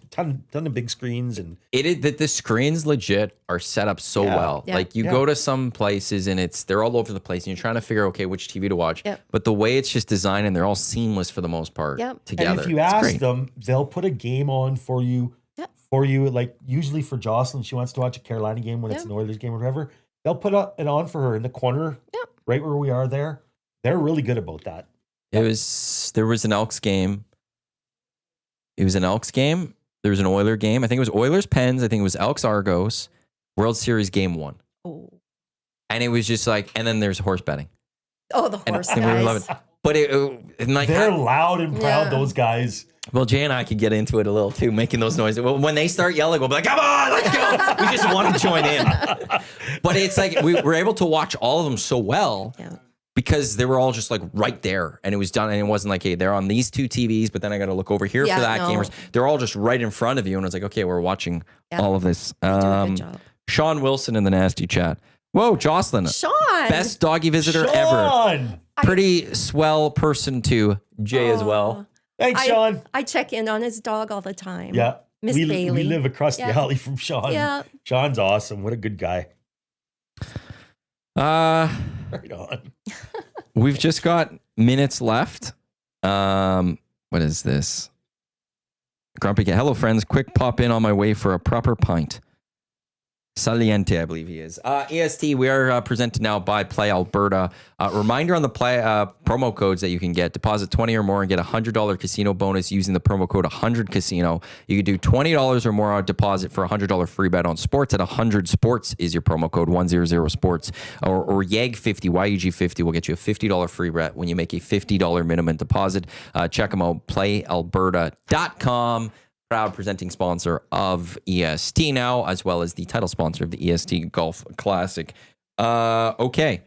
ton of big screens, and The screens legit are set up so well. Yeah. Like you go to some places and they're all over the place, and you're trying to figure okay which TV to watch. Yep. But the way it's just designed and they're all seamless for the most part together. and if you It's ask great. them, they'll put a game on for you. Yep. For you, like usually for Jocelyn, she wants to watch a Carolina game when it's an Oilers game or whatever. They'll put it on for her in the corner, right where we are there. They're really good about that. There was an Elks game. It was an Elks game. There was an Oiler game. I think it was Oilers Pens. I think it was Elks Argos. World Series Game 1. Oh. And it was just like, and then there's horse betting. Oh, the horse And we guys. love it. But They're loud and proud, those guys. Well, Jay and I could get into it a little too, making those noises. Well, when they start yelling, we'll be like, come on, let's go. We just want to join in. But it's like we were able to watch all of them so well because they were all just like right there. And it was done. And it wasn't like, hey, they're on these two TVs, but then I got to look over here for that game. They're all just right in front of you. And it's like, okay, we're watching all of this. They do a good job. Sean Wilson in the Nasty Chat. Whoa, Jocelyn. Sean. Best doggy visitor ever. Pretty swell person too. Jay as well. Thanks, Sean. I check in on his dog all the time. Yeah. Miss Bailey. We live across the alley from Sean. Yeah. Sean's awesome. What a good guy. Right on. We've just got minutes left. What is this? Grumpy Cat. Hello, friends. Quick pop in on my way for a proper pint. Saliente, I believe he is. EST, we are presented now by Play Alberta. Reminder on the Play promo codes that you can get. Deposit 20 or more and get a $100 casino bonus using the promo code 100casino. You can do $20 or more on deposit for a $100 free bet on sports. At 100 Sports is your promo code 100 Sports. Or YAG50, YEG50 will get you a $50 free bet when you make a $50 minimum deposit. Check them out, playalberta.com. Proud presenting sponsor of EST now, as well as the title sponsor of the EST Golf Classic. Okay.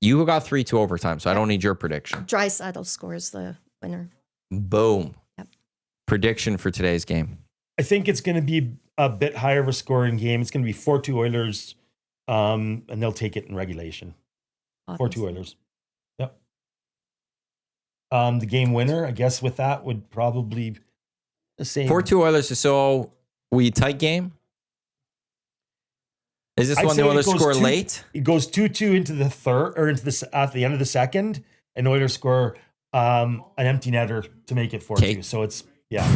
You got 3-2 overtime, so I don't need your prediction. Draisaitl scores the winner. Boom. Yep. Prediction for today's game. I think it's going to be a bit higher of a scoring game. It's going to be 4-2 Oilers, and they'll take it in regulation. 4-2 Oilers. Yep. The game winner, I guess, with that would probably the same. 4-2 Oilers. So we tight game? Is this one the Oilers score late? It goes 2-2 into the third, or into the at the end of the second, and Oilers score an empty netter to make it 4-2. Okay. So it's Yep.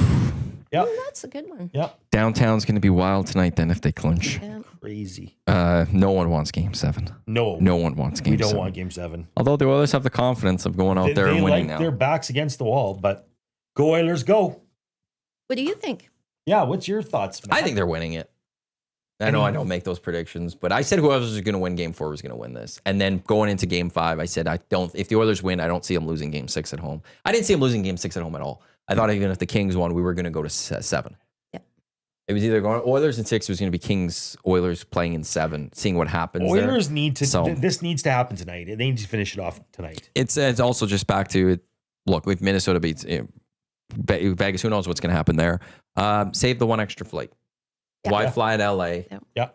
That's a good one. Yep. Downtown's going to be wild tonight then if they clinch. Yeah. Crazy. No one wants game 7. No one wants game 7. We don't want game 7. Although the Oilers have the confidence of going out there and winning now. Their backs against the wall, but go Oilers, go. What do you think? Yeah, what's your thoughts, Matt? I think they're winning it. I know I don't make those predictions, but I said whoever was going to win game 4 was going to win this. And then going into game 5, I said, if the Oilers win, I don't see them losing game 6 at home. I didn't see them losing game 6 at home at all. I thought even if the Kings won, we were going to go to 7. Yeah. It was either going Oilers in 6, it was going to be Kings, Oilers playing in 7, seeing what happens. Oilers there. need to, this needs to happen tonight. They need to finish it off tonight. It's also just back to, look, if Minnesota beats Vegas, who knows what's going to happen there. Save the one extra flight. Yeah. Why fly to LA? Yeah.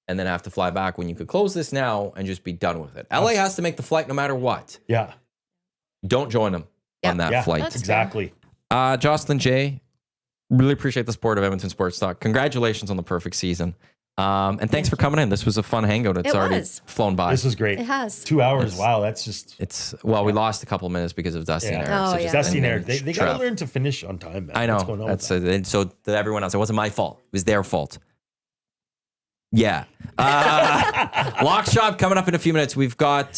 And then have to fly back when you could close this now and just be done with it. LA has to make the flight no matter what. Yeah. Don't join them on that flight. That's exactly. Jocelyn, Jay, really appreciate the support of Edmonton Sports Talk. Congratulations on the perfect season. And thanks for coming in. This was a fun hangout. It's already flown by. This was great. It has. 2 hours. Wow. That's just. We lost a couple of minutes because of Dusty and Eric. Oh, So yeah. Dusty and Eric. They got to learn to finish on time, man. I know. What's going on with that? And so to everyone else, it wasn't my fault. It was their fault. Yeah. Lock Shop coming up in a few minutes. We've got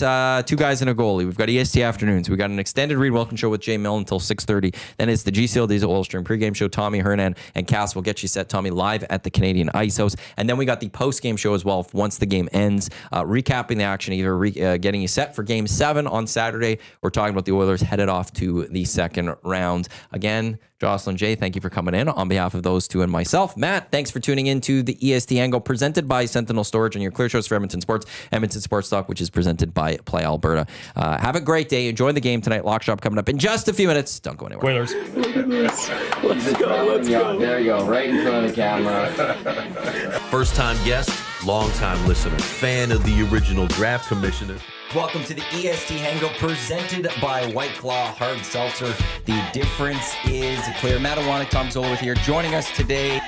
2 guys and a goalie. We've got EST afternoons. We've got an extended Reed Wilkin show with Jay Milne until 6:30. Then it's the GCL Diesel Oil Stream pregame show. Tommy Hernan and Cass will get you set. Tommy live at the Canadian Ice House. And then we got the postgame show as well once the game ends. Recapping the action, either getting you set for game 7 on Saturday or talking about the Oilers headed off to the second round. Again, Jocelyn, Jay, thank you for coming in on behalf of those two and myself. Matt, thanks for tuning in to the EST Hangout presented by Sentinel Storage and your clear choice for Edmonton Sports, Edmonton Sports Talk, which is presented by Play Alberta. Have a great day. Enjoy the game tonight. Lock Shop coming up in just a few minutes. Don't go anywhere. Oilers. Let's go. There you go. Right in front of the camera. First time guest, longtime listener, fan of the original draft commissioner. Welcome to the EST Hangout presented by White Claw Hard Seltzer. The difference is clear. Matt Iwanyk, Tom Zola with here. Joining us today,